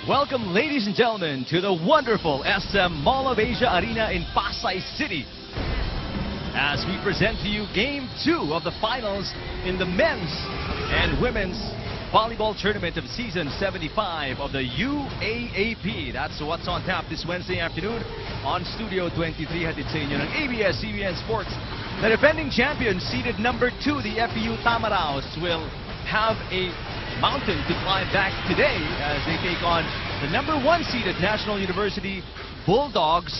Welcome, ladies and gentlemen, to the wonderful SM Mall of Asia Arena in Pasay City, as we present to you Game 2 of the finals in the men's and women's volleyball tournament of Season 75 of the UAAP. That's what's on tap this Wednesday afternoon on Studio 23. Hatid sa inyo ng ABS-CBN Sports. The defending champions, seeded number 2, the FEU Tamaraos, will have a mountain to climb back today as they take on the number 1 seeded National University Bulldogs,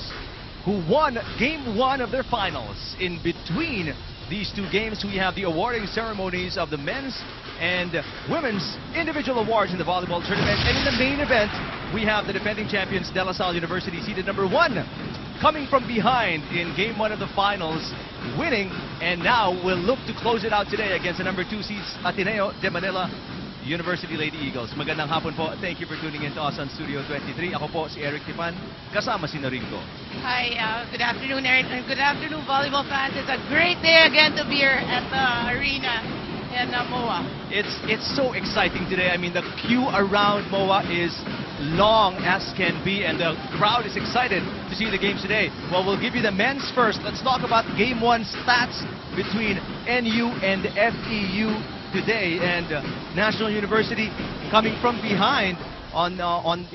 who won Game 1 of their finals. In between these two games, we have the awarding ceremonies of the men's and women's individual awards in the volleyball tournament. And in the main event, we have the defending champions, De La Salle University, seeded number 1, coming from behind in Game 1 of the finals, winning, and now will look to close it out today against the number 2 seeds, Ateneo de Manila University Lady Eagles. Magandang hapon po. Thank you for tuning in to us on Studio 23. Ako po si Eric Tipan, kasama si Norinco. Hi, good afternoon, Eric, and good afternoon, volleyball fans. It's a great day again to be here at the arena in MOA. It's so exciting today. I mean, the queue around MOA is long as can be, and the crowd is excited to see the games today. Well, we'll give you the men's first. Let's talk about Game 1 stats between NU and FEU today, and National University coming from behind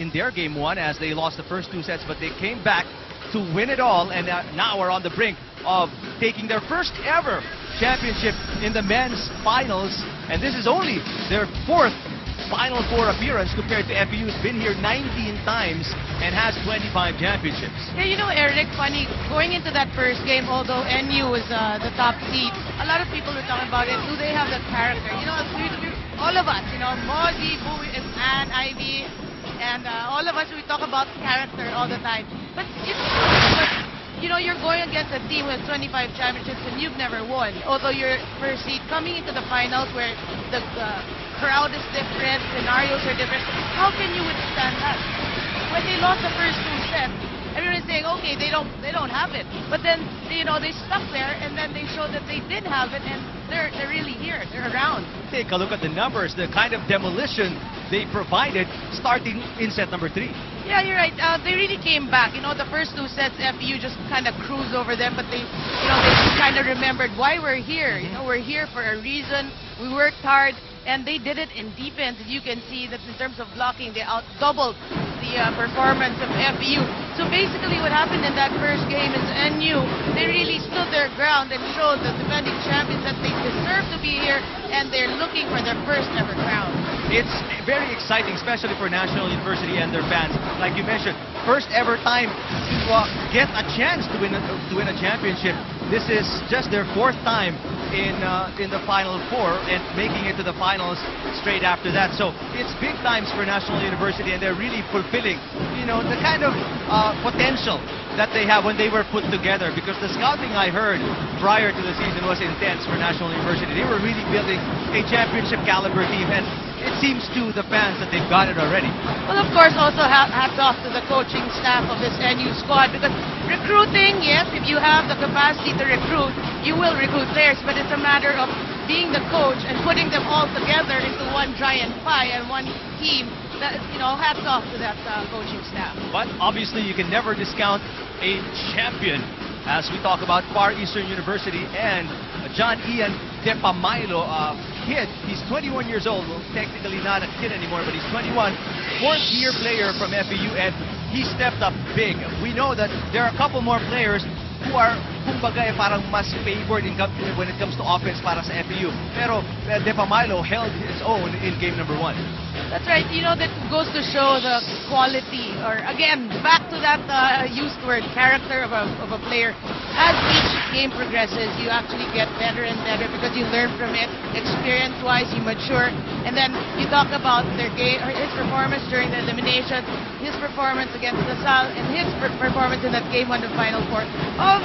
in their Game 1 as they lost the first 2 sets, but they came back to win it all, and now are on the brink of taking their first ever championship in the men's finals, and this is only their 4th Final Four appearance compared to FEU, who's been here 19 times and has 25 championships. Yeah, you know, Eric, funny, going into that first game, although NU was the top seed, a lot of people were talking about it. Do they have the character? You know, all of us, you know, Mozzie, Bowie, and Ann, Ivy, and all of us, we talk about character all the time. But it's you know, you're going against a team with 25 championships and you've never won. Although you're first seed, coming into the finals where the crowd is different, scenarios are different, how can you withstand that? When they lost the first 2 sets, everyone's saying, okay, they don't have it. But then, you know, they stuck there, and then they showed that they did have it, and they're really here. They're around. Take a look at the numbers, the kind of demolition they provided starting in set number 3. Yeah, you're right. They really came back. You know, the first 2 sets, FEU just kind of cruised over them, but they kind of remembered why we're here. You know, we're here for a reason. We worked hard, and they did it in defense. You can see that in terms of blocking, they out-doubled the performance of FEU. So basically what happened in that first game is NU, they really stood their ground and showed the defending champions that they deserve to be here, and they're looking for their first ever crown. It's very exciting, especially for National University and their fans. Like you mentioned, first ever time to get a chance to win a championship. This is just their 4th time in the Final Four and making it to the finals straight after that. So it's big times for National University, and they're really fulfilling, you know, the kind of potential that they have when they were put together, because the scouting I heard prior to the season was intense for National University. They were really building a championship caliber team, and it seems to the fans that they've got it already. Well, of course, also hats off to the coaching staff of this NU squad, because recruiting, yes, if you have the capacity to recruit, you will recruit players, but it's a matter of being the coach and putting them all together into one giant pie and one team. That, you know, hats off to that coaching staff. But obviously, you can never discount a champion as we talk about Far Eastern University and John Ian Tepamilo, kid. He's 21 years old. Well, technically not a kid anymore, but he's 21. 4th-year player from FEU, and he stepped up big. We know that there are a couple more players who are, kumbaga, parang mas favored when it comes to offense para sa FEU. Pero Tepamilo held his own in game number 1. That's right. You know, that goes to show the quality, or again, back to that used word, character of a player. As each game progresses, you actually get better and better because you learn from it. Experience-wise, you mature. And then you talk about their game, or his performance during the elimination, his performance against La Salle, and his performance in that Game 1 of Final Four of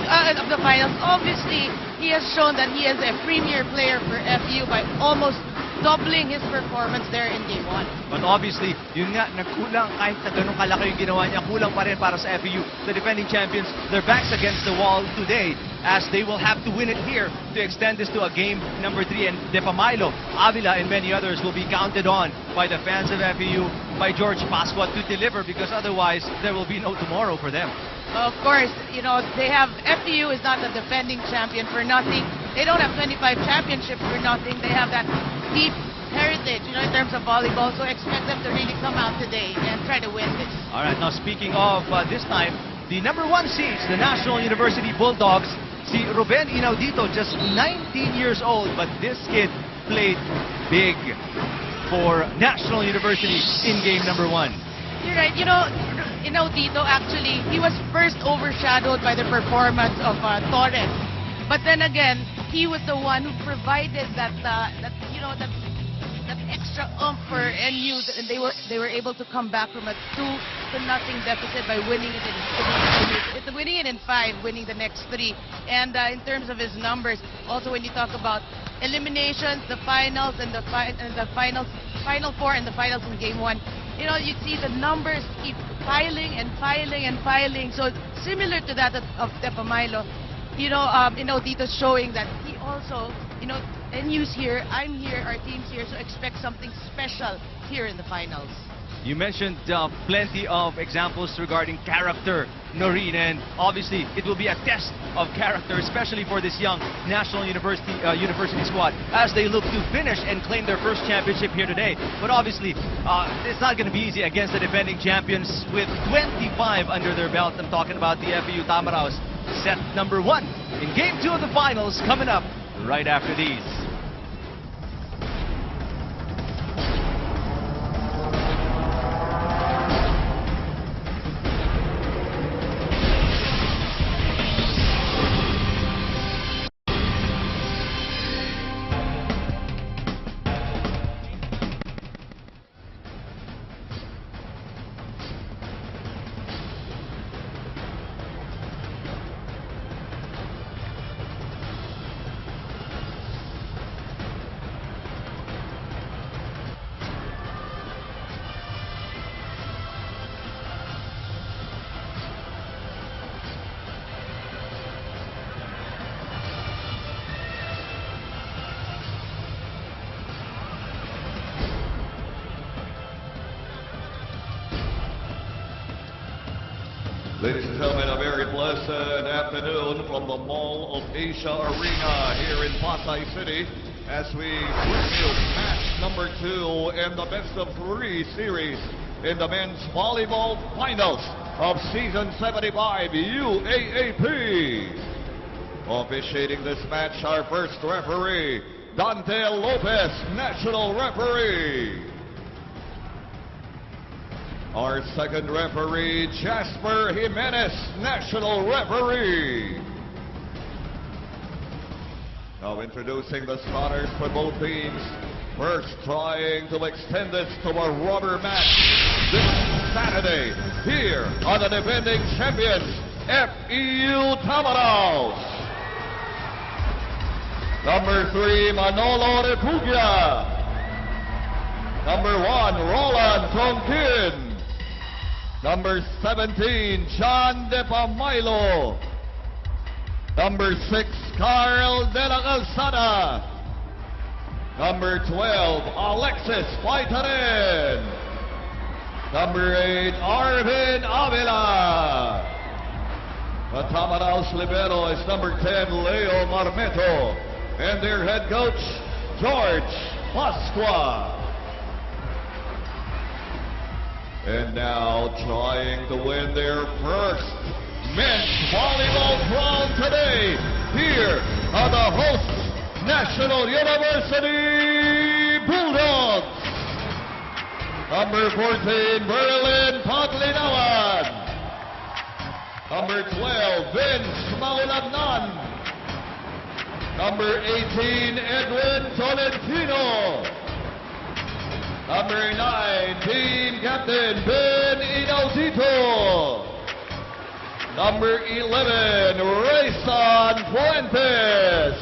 the finals. Obviously, he has shown that he is a premier player for FEU by almost doubling his performance there in Game 1. But obviously, yun nga, nagkulang kahit na ganun kalaki yung ginawa niya, kulang pa rin para sa FEU. The defending champions, their backs against the wall today. as they will have to win it here to extend this to a game number 3. And Depamilo, Avila, and many others will be counted on by the fans of FEU, by George Pascua to deliver, because otherwise there will be no tomorrow for them. Of course, you know, they have, FEU is not the defending champion for nothing. They don't have 25 championships for nothing. They have that deep heritage, you know, in terms of volleyball. So expect them to really come out today and try to win this. All right, now speaking of this time, the number 1 seeds, the National University Bulldogs, si Ruben Inaudito, just 19 years old, but this kid played big for National University in game number 1. You're right. You know, Inaudito, actually, he was first overshadowed by the performance of Torres. But then again, he was the one who provided that extra oomph for NU, and they were able to come back from a 2-0 deficit by winning it in 5, winning the next 3. And in terms of his numbers, also when you talk about eliminations, the finals, and the final 4 and the finals in game 1, you know, you see the numbers keep piling and piling and piling. So similar to that of Depamilo, you know, Inaudito showing that he also, you know, NU's here, I'm here, our team's here, so expect something special here in the finals. You mentioned plenty of examples regarding character, Noreen, and obviously it will be a test of character, especially for this young National University squad, as they look to finish and claim their first championship here today. But obviously, it's not going to be easy against the defending champions with 25 under their belt. I'm talking about the FEU Tamaraos, set number 1 in game 2 of the finals, coming up right after these. Ladies and gentlemen, a very blessed afternoon from the Mall of Asia Arena here in Pasay City as we bring you match number 2 in the best of 3 series in the men's volleyball finals of season 75 UAAP. Officiating this match, our first referee, Dante Lopez, national referee. Our second referee, Jasper Jimenez, national referee. Now introducing the starters for both teams. First trying to extend this to a rubber match this Saturday here on the defending champions, FEU Tamaraos. Number 3, Manolo Repugia. Number 1, Roland Tronquin. Number 17, John Depamilo. Number 6, Carl De La Calzada. Number 12, Alexis Paitarin. Number 8, Arvin Avila. The Tamaraos libero is number 10, Leo Marmeto. And their head coach, George Pascua. And now trying to win their first men's volleyball crown today here on the host National University Bulldogs. Number 14, Berlin Paglinawan. Number 12, Vince Maulagnan. Number 18, Edwin Tolentino. Number 9, team captain Ben Inaudito. Number 11, Rayson Fuentes.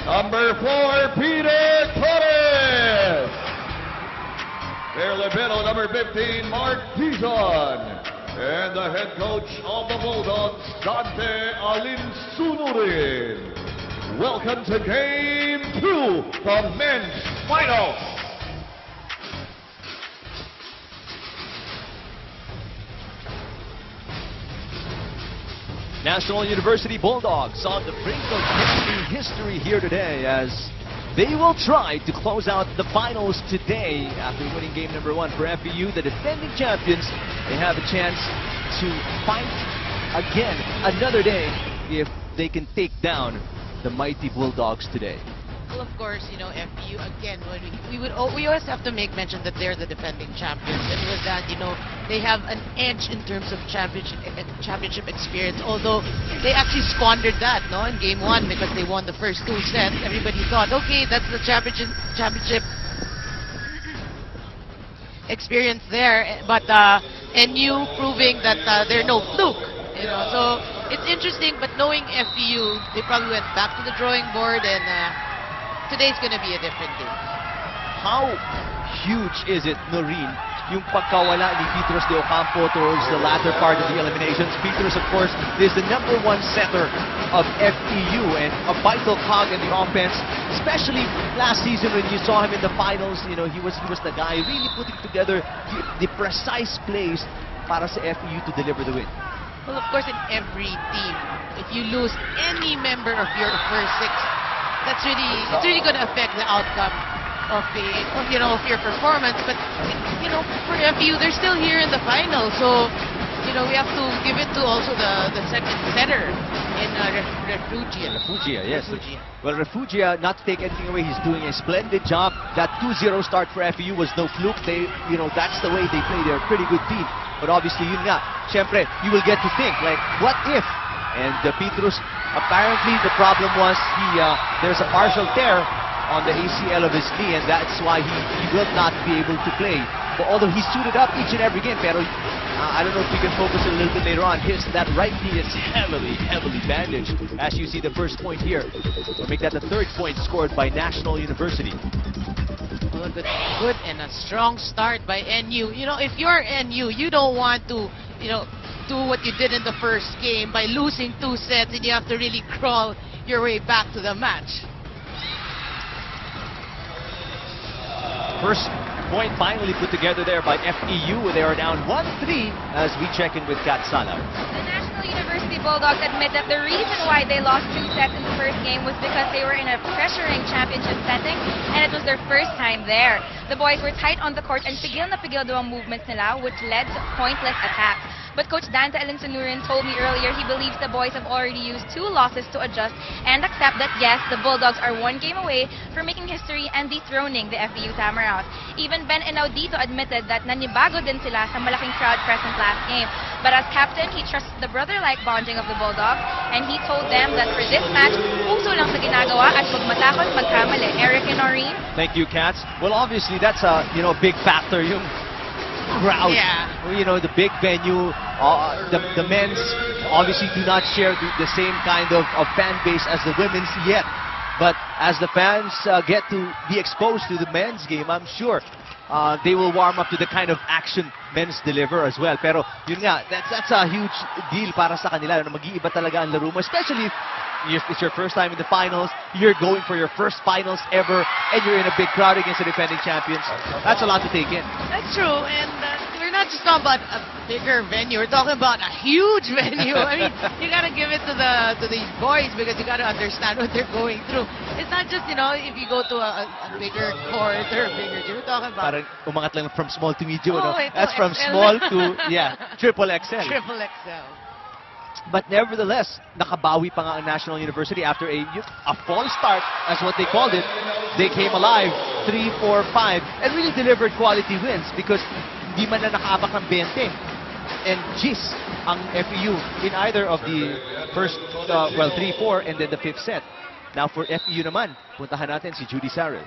Number 4, Peter Torres. Their libero, number 15, Mark Dizon. And the head coach of the Bulldogs, Dante Alinsunurin. Welcome to Game 2, the men's finals. National University Bulldogs on the brink of making history here today as they will try to close out the finals today after winning game number 1 for FEU, the defending champions. They have a chance to fight again another day if they can take down the mighty Bulldogs today. Well, of course, you know, FEU, again, when we always have to make mention that they're the defending champions. And with that, you know, they have an edge in terms of championship experience. Although they actually squandered that, no, in game 1 because they won the first 2 sets. Everybody thought, okay, that's the championship experience there. But NU proving that they're no fluke, you know. So it's interesting, but knowing FEU, they probably went back to the drawing board and today's going to be a different game. How huge is it, Noreen, yung pagkawala ni Petros de Ocampo towards the latter part of the eliminations? Petros, of course, is the #1 setter of FEU and a vital cog in the offense, especially last season when you saw him in the finals. You know, he was the guy really putting together the precise plays para sa FEU to deliver the win. Well, of course, in every team, if you lose any member of your first 6, it's really going to affect the outcome of your performance. But you know, for FEU, they're still here in the final, so you know we have to give it to also the second setter in Refugia. Refugia, yes. Refugia. Well, Refugia, not to take anything away, he's doing a splendid job. That 2-0 start for FEU was no fluke. That's the way they play. They're a pretty good team. But obviously, yun nga, syempre, you will get to think like, what if? And Petros, apparently the problem was there's a partial tear on the ACL of his knee, and that's why he will not be able to play. But although he suited up each and every game, pero I don't know if we can focus a little bit later on. That right knee is heavily bandaged. As you see the first point here, we'll make that the 3rd point scored by National University. Well, good and a strong start by NU. You know, if you're NU, you don't want to, you know, do what you did in the first game by losing 2 sets and you have to really crawl your way back to the match. First point finally put together there by FEU. They are down 1-3 as we check in with Kat Sala. The National University Bulldogs admit that the reason why they lost 2 sets in the first game was because they were in a pressuring championship setting and it was their first time there. The boys were tight on the court and pigil na pigil daw ang movements nila, which led to pointless attacks. But Coach Dante Alinsunurin told me earlier he believes the boys have already used 2 losses to adjust and accept that yes, the Bulldogs are 1 game away from making history and dethroning the FEU Tamaraws. Even Ben Inaudito admitted that nanibago din sila sa malaking crowd present last game. But as captain, he trusts the brother-like bonding of the Bulldogs and he told them that for this match, puso lang sa ginagawa at huwag matakot magkamali. Eric and Noreen? Thank you, Cats. Well, obviously that's a big factor. Yung crowd, you know, the big venue, the men's obviously do not share the same kind of fan base as the women's yet. But as the fans get to be exposed to the men's game, I'm sure they will warm up to the kind of action men's deliver as well. Pero yun nga, that's a huge deal para sa kanila na mag-iiba talaga ang laro mo, especially if it's your first time in the finals, you're going for your first finals ever, and you're in a big crowd against the defending champions. That's a lot to take in. That's true, and we're not just talking about a bigger venue. We're talking about a huge venue. I mean, you gotta give it to these boys because you gotta understand what they're going through. It's not just, you know, if you go to a bigger court or a bigger gym. We're talking about parang umangat lang from small to medium. That's from XL. small to triple XL. Triple XL. But nevertheless, nakabawi pa nga ang National University after a false start, as what they called it. They came alive, 3, 4, 5, and really delivered quality wins because di man na nakaabak ng 20 and gis ang FEU in either of the first, 3, 4, and then the 5th set. Now for FEU naman, puntahan natin si Judy Sarel.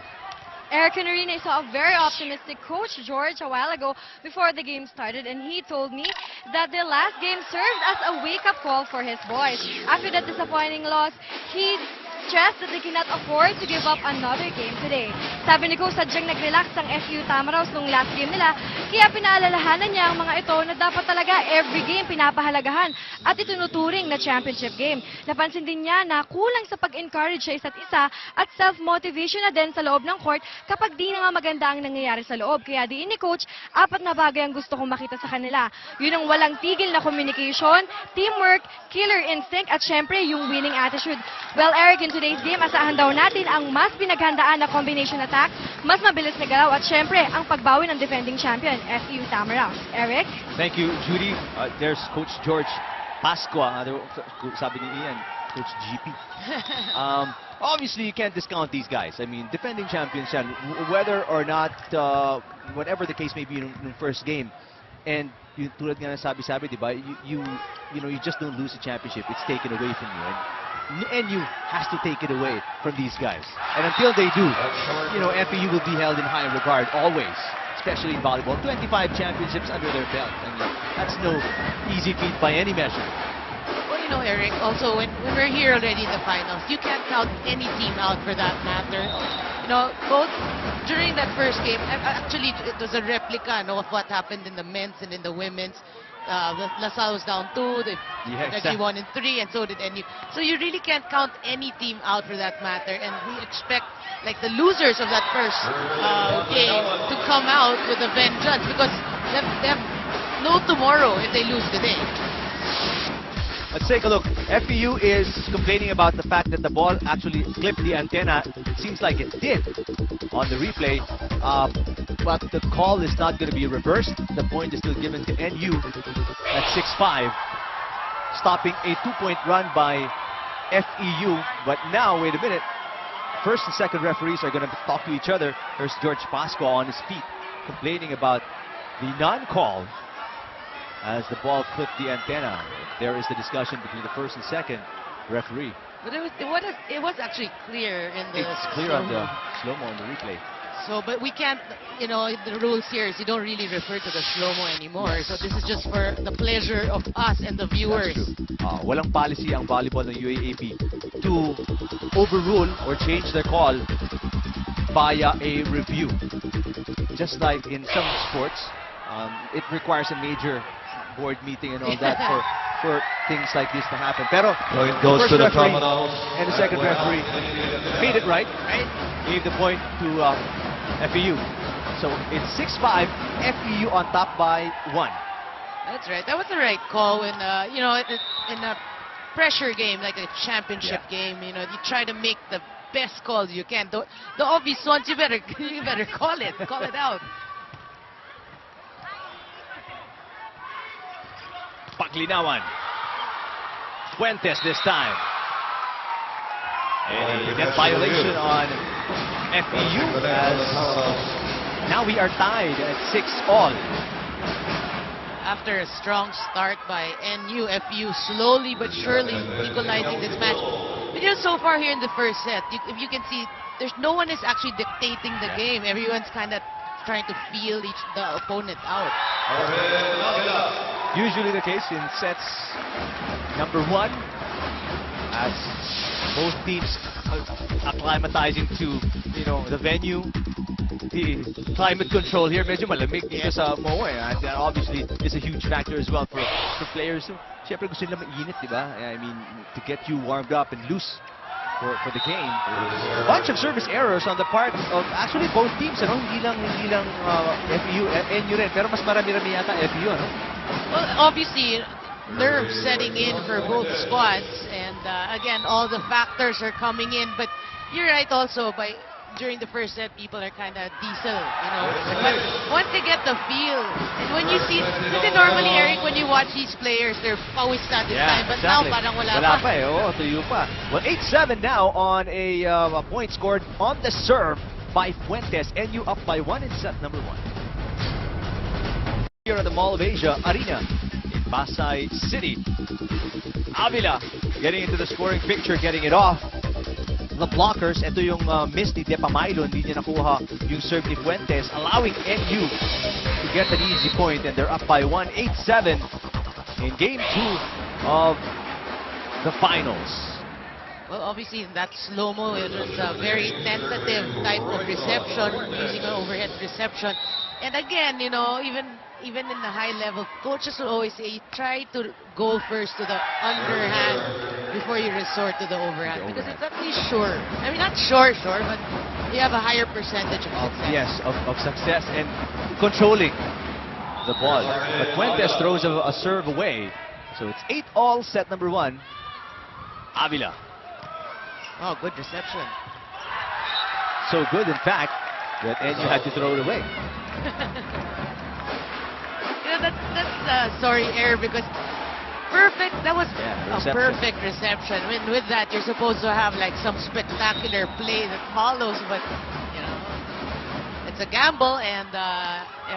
Eric and Noreen, I saw a very optimistic Coach George a while ago before the game started, and he told me that the last game served as a wake-up call for his boys. After that disappointing loss, he stressed that they cannot afford to give up another game today. Sabi ni Coach, sadyang nag-relax ang FEU Tamaraws nung last game nila, kaya pinaalalahanan niya ang mga ito na dapat talaga every game pinapahalagahan at itinuturing na championship game. Napansin din niya na kulang sa pag-encourage sa isa't isa at self-motivation na din sa loob ng court kapag di na nga maganda ang nangyayari sa loob. Kaya diin ni Coach, 4 na bagay ang gusto kong makita sa kanila. Yun ang walang tigil na communication, teamwork, killer instinct, at syempre yung winning attitude. Well, Eric, in today's game, asahan daw natin ang mas pinaghandaan na combination attack, mas mabilis na galaw, at syempre ang pagbawi ng defending champion, FEU Tamaraws. Eric? Thank you, Judy. There's Coach George Pascua. Sabi ni Ian, Coach GP. Obviously, you can't discount these guys. I mean, defending champions yan, whether or not, whatever the case may be in the first game. And yung tulad nga ng sabi-sabi, di ba? You just don't lose the championship. It's taken away from you. And NU has to take it away from these guys. And until they do, FEU will be held in high regard always, especially in volleyball. 25 championships under their belt. I mean, that's no easy feat by any measure. Well, Eric, also when we're here already in the finals, you can't count any team out for that matter. Both during that first game, actually it was a replica of what happened in the men's and in the women's. LaSalle was down 2, they actually won in 3, and so did NU. So you really can't count any team out for that matter, and we expect like the losers of that first game to come out with a vengeance because they have no tomorrow if they lose today. Let's take a look. FEU is complaining about the fact that the ball actually clipped the antenna. It seems like it did on the replay, but the call is not going to be reversed. The point is still given to NU at 6-5, stopping a 2-point run by FEU. But now, wait a minute. First and second referees are going to talk to each other. There's George Pascua on his feet complaining about the non-call as the ball clipped the antenna. There is the discussion between the first and second referee. But it was actually clear in the It's clear on the slow-mo on the replay. So, but we can't, the rules here is you don't really refer to the slow-mo anymore. So this is just for the pleasure of us and the viewers. That's true. Walang policy ang volleyball ng UAAP to overrule or change their call via a review. Just like in some sports, it requires a major board meeting and all that for things like this to happen. Pero it goes the first to the referee terminals. And the second referee made it right? Gave the point to FEU. So it's 6-5, FEU on top by 1. That's right. That was the right call when, in a pressure game, like a championship game, you try to make the best calls you can. The obvious ones, you better call it out. Paglinawan. Fuentes this time. And a net violation on FEU as now we are tied at 6-all. After a strong start by NU, FEU slowly but surely equalizing this match. But so far here in the first set, if you can see, there's no one is actually dictating the game. Everyone's kind of trying to feel the opponent out. Usually the case in sets number 1, as both teams acclimatizing to the venue, the climate control here. Medyo malamig dito sa MOA, and that obviously is a huge factor as well for players. So, syempre gusto nila mainit, di ba? I mean, to get you warmed up and loose for the game. A bunch of service errors on the part of actually both teams, hindi lang FEU, NU rin, pero mas marami-rami yata FEU, Well, obviously, nerves setting in for both squads, and again, all the factors are coming in. But you're right also, during the first set, people are kind of diesel, But once they get the feel, and when you see, kasi normally, Eric, when you watch these players, they're always satisfied, but now parang wala pa. Tuyo pa. Well, 8-7 now on a point scored on the serve by Fuentes. NU up by 1 in set number 1. Here at the Mall of Asia Arena in Pasay City. Avila getting into the scoring picture, getting it off. The blockers, ito yung miss ni Depamailo, hindi niya nakuha yung serve ni Fuentes, allowing NU to get an easy point, and they're up by 1, 8-7 in game 2 of the finals. Well, obviously, in that slow-mo, it was a very tentative type of reception, using an overhead reception. And again, you know, even in the high level, coaches will always say, try to go first to the underhand before you resort to the overhand. Because it's at least sure. I mean, not sure, but you have a higher percentage of success. Yes, of success and controlling the ball. But Fuentes throws a serve away. So it's 8-all set number 1. Avila. Oh, good reception. So good, in fact, that NU had to throw it away. You know, that's sorry, error, because perfect. That was a perfect reception. I mean, with that, you're supposed to have like some spectacular play that follows, but you know, it's a gamble, and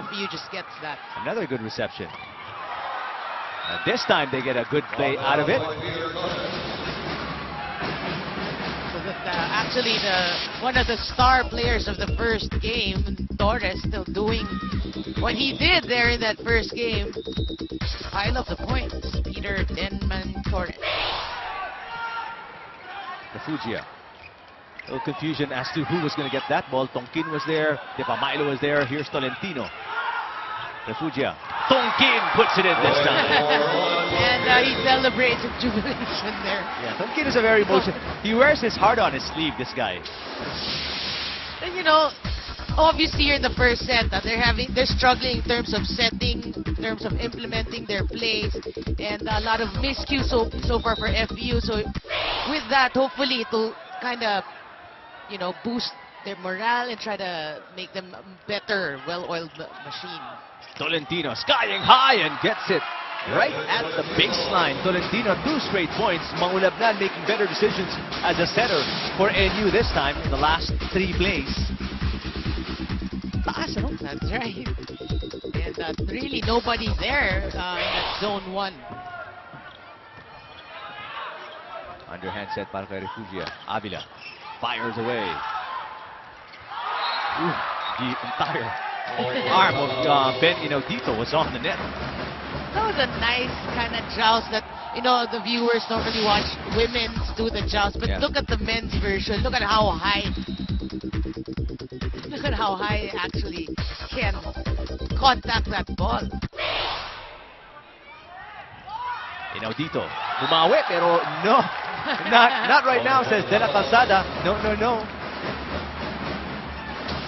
FEU just gets that. Another good reception. This time they get a good play out of it. Actually, one of the star players of the first game, Torres, still doing what he did there in that first game. Pile up the points. Peter Denman Torres. Refugia. A little confusion as to who was going to get that ball. Tonkin was there. De Pamailo was there. Here's Tolentino. Refugia. Tonkin puts it in this time. And he celebrates with jubilation there. Yeah, Tonkin is a very emotional. He wears his heart on his sleeve, this guy. And you know, obviously here in the first set, they're struggling in terms of setting, in terms of implementing their plays, and a lot of miscues so far for FEU. So with that, hopefully it'll kind of, you know, boost their morale and try to make them a better, well-oiled machine. Tolentino skying high and gets it right at the baseline. Tolentino, 2 straight points. Mangulabnan making better decisions as a setter for NU this time in the last 3 plays. Taas, no? That's right. And really nobody there in that zone 1. Underhand set para kay Refugia. Avila fires away. Ooh, the entire arm of Ben Inaudito was on the net. That was a nice kind of joust that, you know, the viewers normally watch women's do the joust, but look at the men's version. Look at how high. Look at how high it actually can contact that ball. Inaudito, bumawi, pero no, not right now, says De La Calzada. No.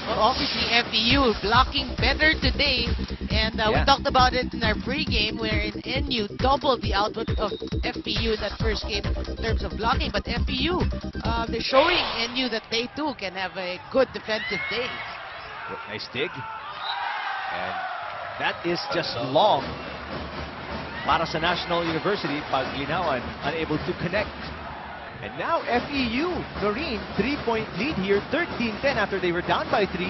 Well, obviously FEU blocking better today, and we talked about it in our pregame, wherein NU doubled the output of FEU in that first game in terms of blocking. But FEU, they're showing NU that they too can have a good defensive day. Nice dig, and that is just long para sa National University. Paglinawan unable to connect. And now FEU, Noreen, 3-point lead here, 13-10 after they were down by 3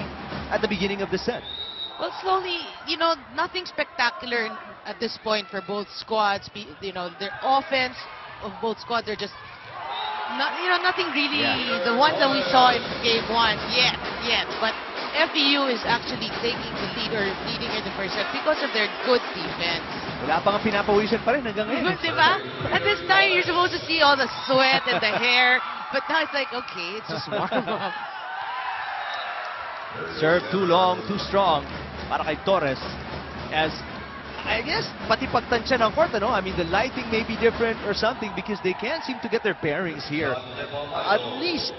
at the beginning of the set. Well, slowly, you know, nothing spectacular at this point for both squads. You know, their offense of both squads are just, nothing really. The ones that we saw in game 1, yet. But FEU is actually taking the lead or leading in the first set because of their good defense. Wala pa nga pinapawisan pa rin hanggang ngayon. Diba? At this time, you're supposed to see all the sweat and the hair, but now it's like, okay, it's just warm up. Serve too long, too strong para kay Torres. As, I guess, pati pagtansya ng court, I mean, the lighting may be different or something because they can't seem to get their bearings here. At least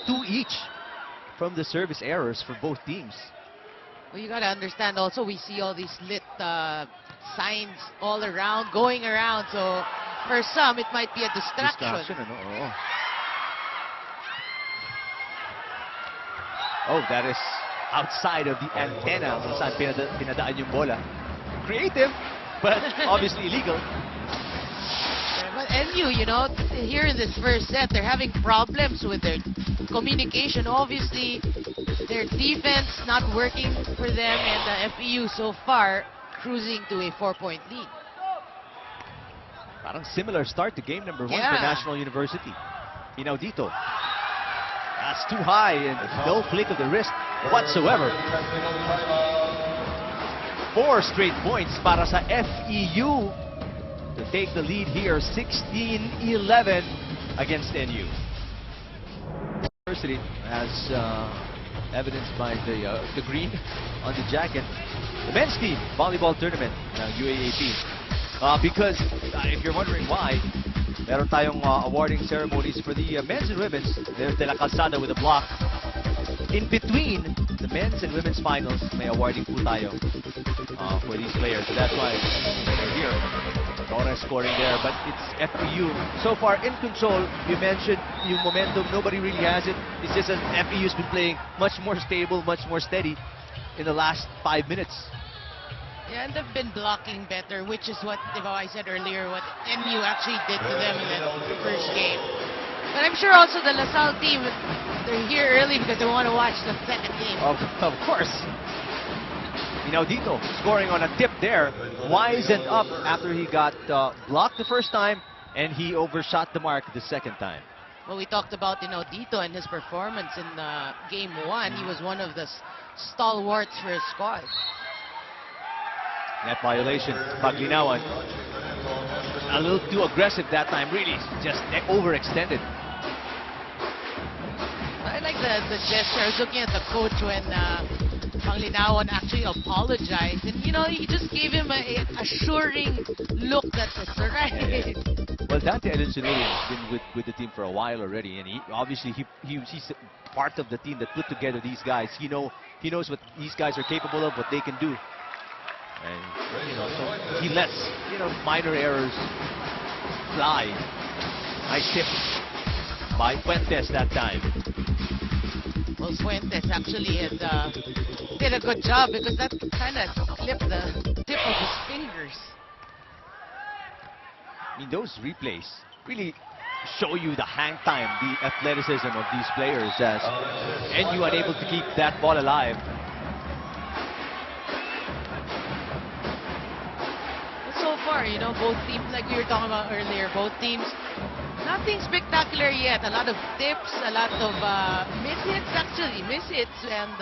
2 each from the service errors for both teams. Well, you gotta understand also, we see all these lit signs all around, going around, so for some it might be a distraction. Oh, that is outside of the antenna kung saan pinadaan yung bola. Creative, but obviously illegal. But NU, you know, here in this first set, they're having problems with their communication. Obviously, their defense not working for them, and FEU so far cruising to a 4-point lead. Parang similar start to game number 1 for National University. Inaudito. That's too high and no flick of the wrist whatsoever. 4 straight points para sa FEU to take the lead here, 16-11 against NU. University, as evidenced by the green on the jacket. The men's team volleyball tournament, UAAP. Because if you're wondering why, meron tayong awarding ceremonies for the men's and women's. There's De La Calzada with a block. In between the men's and women's finals, may awarding po tayo for these players. So that's why they're here. Torres scoring there, but it's FEU so far in control. You mentioned yung momentum, nobody really has it. It's just that FEU's been playing much more stable, much more steady in the last 5 minutes. Yeah, and they've been blocking better, which is what I said earlier, what MU actually did to them in the first game. But I'm sure also the LaSalle team, they're here early because they want to watch the second game. Of course. Dito scoring on a tip there, wisened up after he got blocked the first time, and he overshot the mark the second time. Well, we talked about Dito and his performance in game 1. He was one of the stalwarts for his squad. Net violation, Paglinawan. A little too aggressive that time, really just overextended. I like the gesture. I was looking at the coach when Paglinawan actually apologized, and he just gave him a assuring look that it's all right. Yeah. Well, Dante Elensunuri has been with the team for a while already, and he's part of the team that put together these guys. He knows what these guys are capable of, what they can do, and so he lets minor errors fly. Nice tip by Fuentes that time. Well, Fuentes actually did a good job because that kind of clipped the tip of his fingers. I mean, those replays really show you the hang time, the athleticism of these players, as NU unable to keep that ball alive. So far, both teams, like we were talking about earlier, both teams, nothing spectacular yet. A lot of tips, a lot of miss-hits actually, and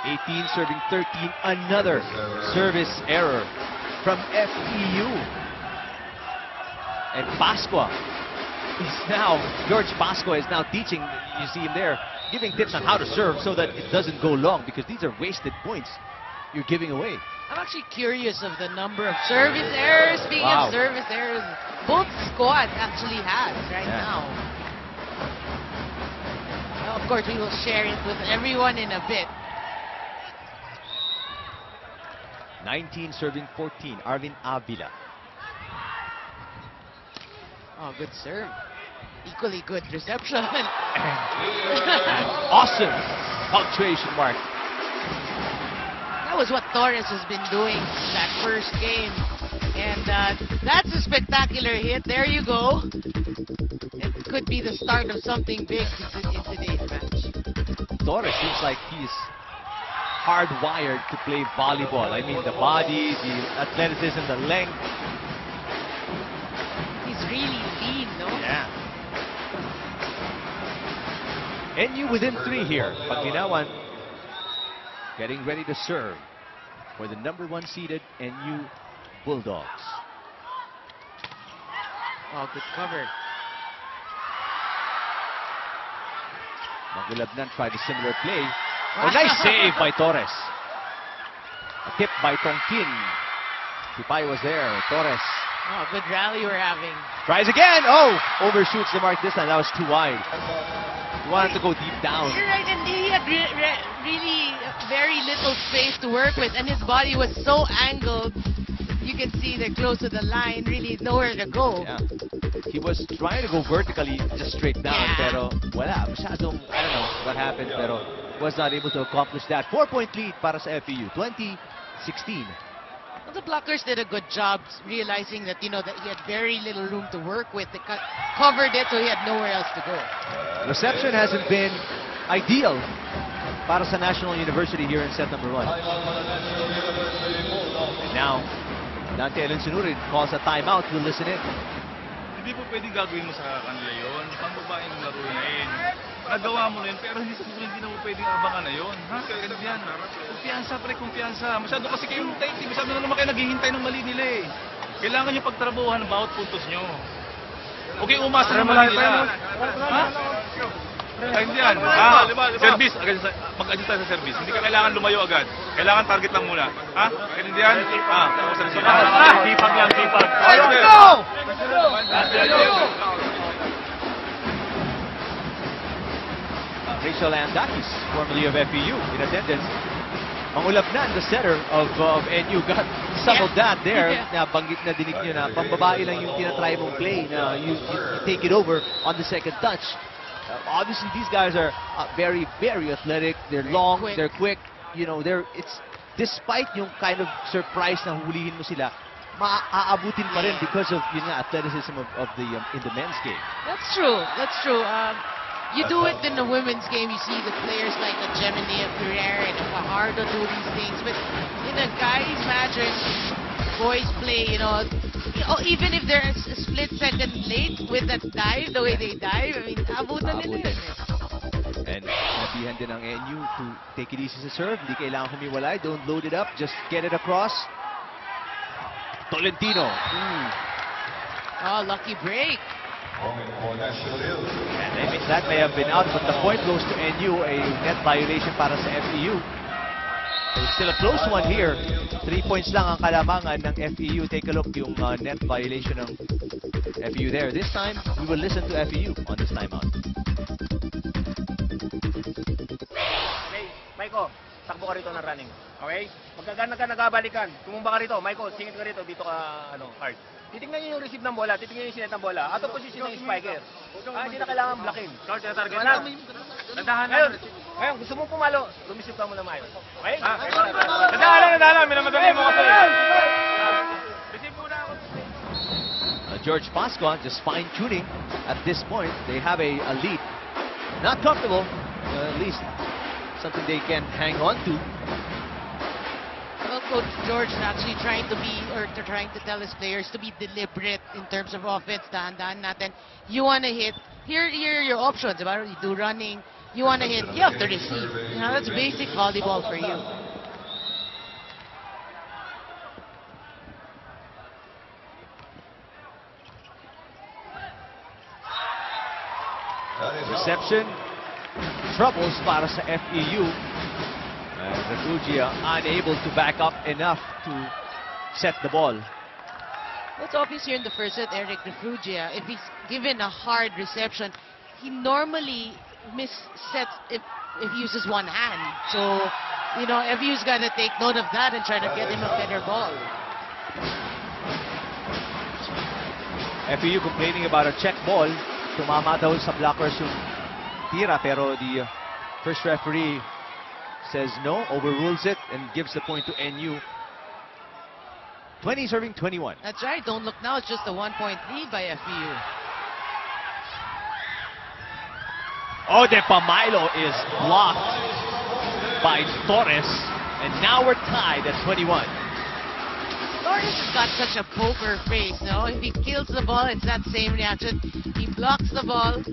18 serving 13, another service error from FEU. And Pascua George Pascua is now teaching, you see him there, giving tips on how to serve so that it doesn't go long, because these are wasted points you're giving away. I'm actually curious of the number of service errors. Speaking of service errors, both squads actually has now. Now, of course, we will share it with everyone in a bit. 19 serving 14, Arvin Avila. Oh, good serve. Equally good reception. And awesome punctuation mark. That was what Torres has been doing that first game. And that's a spectacular hit. There you go. It could be the start of something big in today's match. Torres seems like he's hardwired to play volleyball. I mean, the body, the athleticism, the length. He's really lean, no? Yeah. NU within 3 here. Paglinawan getting ready to serve for the #1 seeded NU Bulldogs. Oh, good cover. Magulabnan tried a similar play. Oh, nice save by Torres. A tip by Tongkin. Tipay was there. Torres. Oh, good rally we're having. Tries again. Oh, overshoots the mark this time. That was too wide. He wanted to go deep down. You're right, and he had really very little space to work with, and his body was so angled. You can see they're close to the line, really nowhere to go. Yeah. He was trying to go vertically, just straight down, pero wala. Masyadong, I don't know what happened, pero was not able to accomplish that. 4-point lead para sa FEU, 20-16. Well, the blockers did a good job realizing that, that he had very little room to work with. They covered it, so he had nowhere else to go. Reception hasn't been ideal para sa National University here in set #1. And now, Dante Elensunuri calls a timeout. We'll listen in. Hindi po pwedeng gagawin mo sa kanila yun. Pang-babaeng laro na yun. Nagawa mo na yun, pero hindi na mo pwedeng abangan na yun. Ha? Kaya yan. Kumpiyansa, kumpiyansa. Masyado kasi kayo tayo. Masyado na naman kayo naghihintay ng mali nila eh. Kailangan nyo pagtrabuhan ng bawat puntos nyo. Okay, umasa naman nila. Ha? Hindi yan. Service. Mag-adjust tayo sa service. Hindi ka kailangan lumayo agad. Kailangan target lang muna. Ha? Hindi yan? Sipag lang, sipag. Let's go! Rachel Andakis, formerly of FEU, in attendance. Mangulap na the center of NU. Got some of that there. Na banggit na dinig nyo na pambabae lang yung tinatry mong play na you take it over on the second touch. Obviously, these guys are very, very athletic. They're long, they're quick. You know, it's despite yung kind of surprise na hulihin mo sila, maaabutin pa rin because of yun nga, athleticism of the in the men's game. That's true. That's true. You do it in the women's game. You see the players like the Gemini, Ferrer, and Fajardo do these things. But in a guys' match, boys play, you know, even if they're a split second late with that dive, the way they dive, I mean, abutan nila. And nabihan din ang NU to take it easy sa serve. Hindi kailangan humiwalay. Don't load it up. Just get it across. Tolentino. Oh, lucky break. And that may have been out, but the point goes to NU, a net violation para sa FEU. So it's still a close one here. 3 points lang ang kalamangan ng FEU. Take a look yung net violation ng FEU there. This time, we will listen to FEU on this timeout. Okay, Maiko, takbo ka rito ng running. Okay? Pagka nagkabalikan, tumumba ka rito. Maiko, singit ka rito. Dito ka, hard. Titingnan nyo yung receive ng bola, titingnan nyo yung sinet ng bola. Out of position ng spiker. Hindi na kailangan blocking. Target na. Nandahan. Ngayon, gusto mong pumalo, lumisip ka muna maayos. Okay? Nandahan. Minamadali mo kasi. Receive muna ako. George Pascua just fine-tuning at this point. They have a lead. Not comfortable, at least something they can hang on to. Well, Coach George is actually trying to tell his players to be deliberate in terms of offense. Dahan-dahan natin. You want to hit. Here are your options. About you do running. You want to hit. You have to receive. You know, that's basic volleyball for you. Reception. Troubles para sa FEU. Refugio unable to back up enough to set the ball. What's obvious here in the first set, Eric Refugio, if he's given a hard reception, he normally missets if he uses one hand. So, you know, FEU's got to take note of that and try to get him a better ball. FEU complaining about a check ball. Tumama daw sa blockers yung tira, pero the first referee says no, overrules it, and gives the point to NU. 20 serving 21. That's right. Don't look now. It's just a 1-point lead by FEU. Oh, De Pamailo is blocked by Torres, and now we're tied at 21. Torres has got such a poker face, no? If he kills the ball, it's that same reaction. He blocks the ball.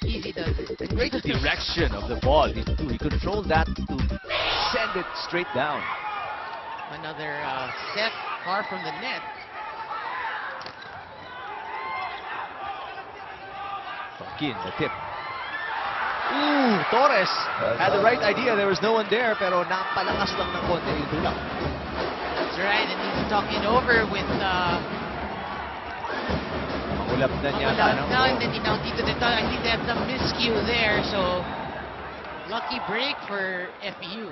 Easy does it. And great direction of the ball. He controlled that to send it straight down. Another set far from the net. Joaquin, the tip. Ooh, Torres had the right idea. There was no one there, pero napalangas lang ng konti yung tulak. That's right, and he's talking over with Ulap na niya. and then dito. I think they have some miscue there, so lucky break for FEU.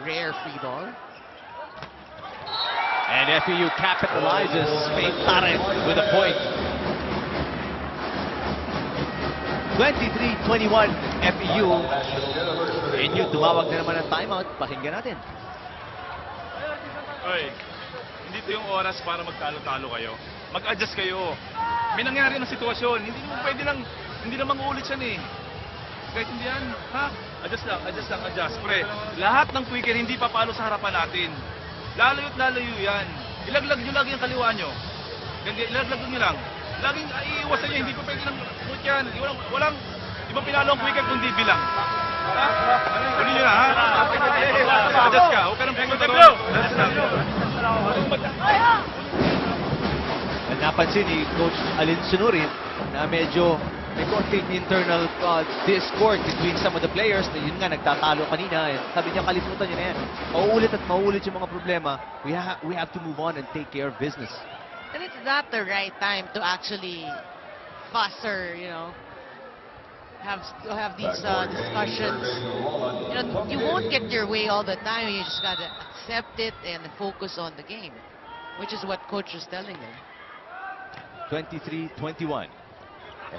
Rare free ball. And FEU capitalizes. Spain Tarek with a point. 23-21 FEU. NU tumawag na naman ng timeout. Pakinggan natin. Oy, hindi ito yung oras para magtalo-talo kayo. Mag-adjust kayo. May nangyari na sitwasyon. Hindi naman pwede lang, hindi naman uulit yan eh. Guys, hindi yan. Ha? Adjust lang. Pre, lahat ng quicker hindi papalo sa harapan natin. Lalayo't lalayo yan. Ilaglag nyo lagi ang kaliwa nyo. Ilaglag nyo lang. Laging iiwasan nyo, hindi pa pwede lang put yan. Walang, di ba pinalo ang quicker kundi bilang. Kunin nyo na, ha? Adjust ka. Huwag ka nang pumunta doon. Napansin ni Coach Alin Sunurin na medyo may konting internal discord between some of the players na yun nga nagtatalo kanina. Sabi niya kalimutan niya na yan. Mauulit at mauulit yung mga problema. We have to move on and take care of business. And it's not the right time to actually fuss or, have these discussions. You won't get your way all the time. You just gotta accept it and focus on the game, which is what coach was telling them. 23-21.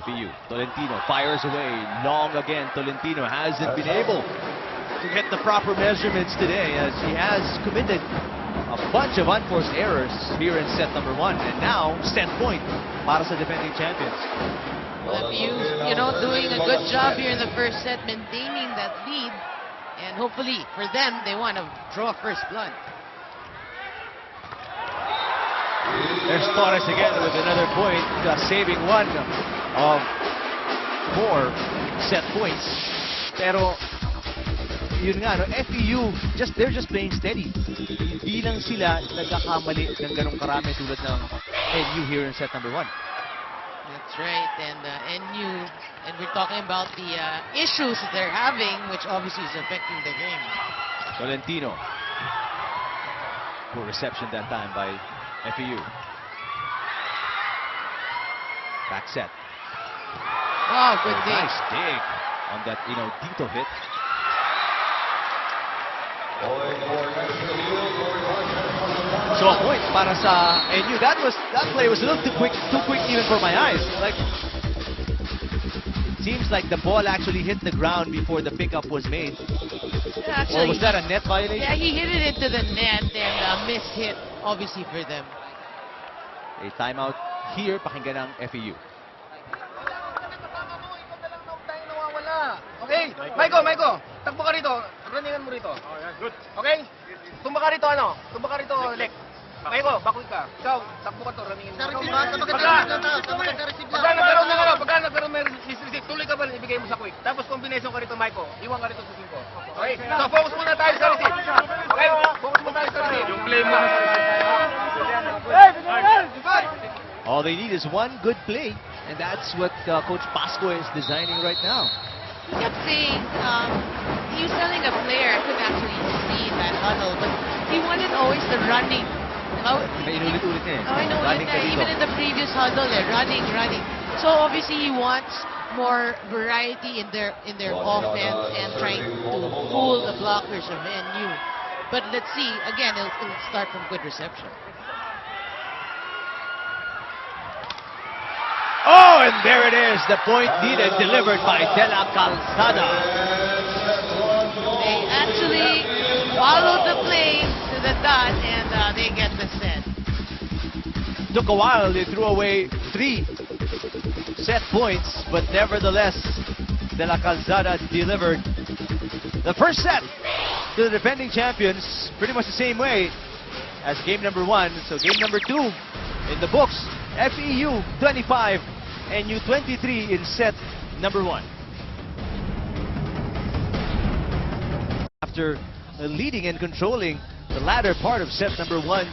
FEU. Tolentino fires away. Long again. Tolentino hasn't been able to get the proper measurements today as he has committed a bunch of unforced errors here in set number 1. And now, set point para sa defending champions. Well, FEU, doing a good job here in the first set, maintaining that lead. And hopefully, for them, they want to draw first blood. There's Torres again with another point, saving one of 4 set points. Pero, yun nga, FEU, they're just playing steady. Hindi lang sila nagkakamali ng ganong karami tulad ng NU here in set number 1. That's right, and NU, and we're talking about the issues that they're having, which obviously is affecting the game. Tolentino. Poor reception that time by FEU. Back set. Oh, good dig. Nice dig on that, Dito hit. So a point para sa NU. That play was a little too quick even for my eyes. Seems like the ball actually hit the ground before the pickup was made. Actually, or was that a net violation? Yeah, he hit it into the net and missed hit, obviously, for them. A timeout here, pakinggan ng FEU. Okay, Maiko, takbo ka rito. Runningan mo rito. Oh, yeah, good. Okay? Tumba ka rito, Lek. Maiko, bakoy ka. Ikaw, takbo ka to, runningan mo. Pagka nagkaroon may receive, tuloy ka ba, ibigay mo sa quick. Tapos combination ka rito, Maiko. Iwan ka rito sa 5. Okay? So, focus muna tayo sa receive. Okay? Focus muna tayo sa receive. Yung play mo. All they need is one good play, and that's what Coach Pasco is designing right now. He kept saying, he was telling a player, I couldn't actually see that huddle, but he wanted always the running. Inulit-ulit niya eh. I know, even in the previous huddle, running. So obviously he wants more variety in their offense and trying to fool the blockers of NU. But let's see, again, it'll start from good reception. Oh, and there it is. The point needed, delivered by De La Calzada. They actually followed the play to the dot, and they get the set. Took a while. They threw away 3 set points, but nevertheless, De La Calzada delivered the first set to the defending champions pretty much the same way as game number 1. So game number 2 in the books. FEU 25, NU 23 in set number 1. After leading and controlling the latter part of set number 1,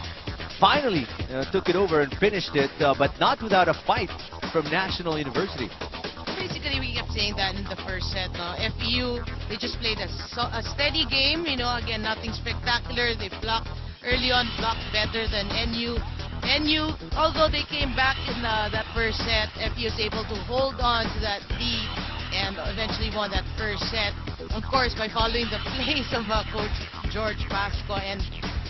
finally took it over and finished it, but not without a fight from National University. Basically, we kept saying that in the first set. FEU, they just played a steady game. Again, nothing spectacular. They blocked early on, blocked better than NU. NU, although they came back in that first set, FEU was able to hold on to that lead and eventually won that first set. Of course, by following the plays of Coach George Pasco. And,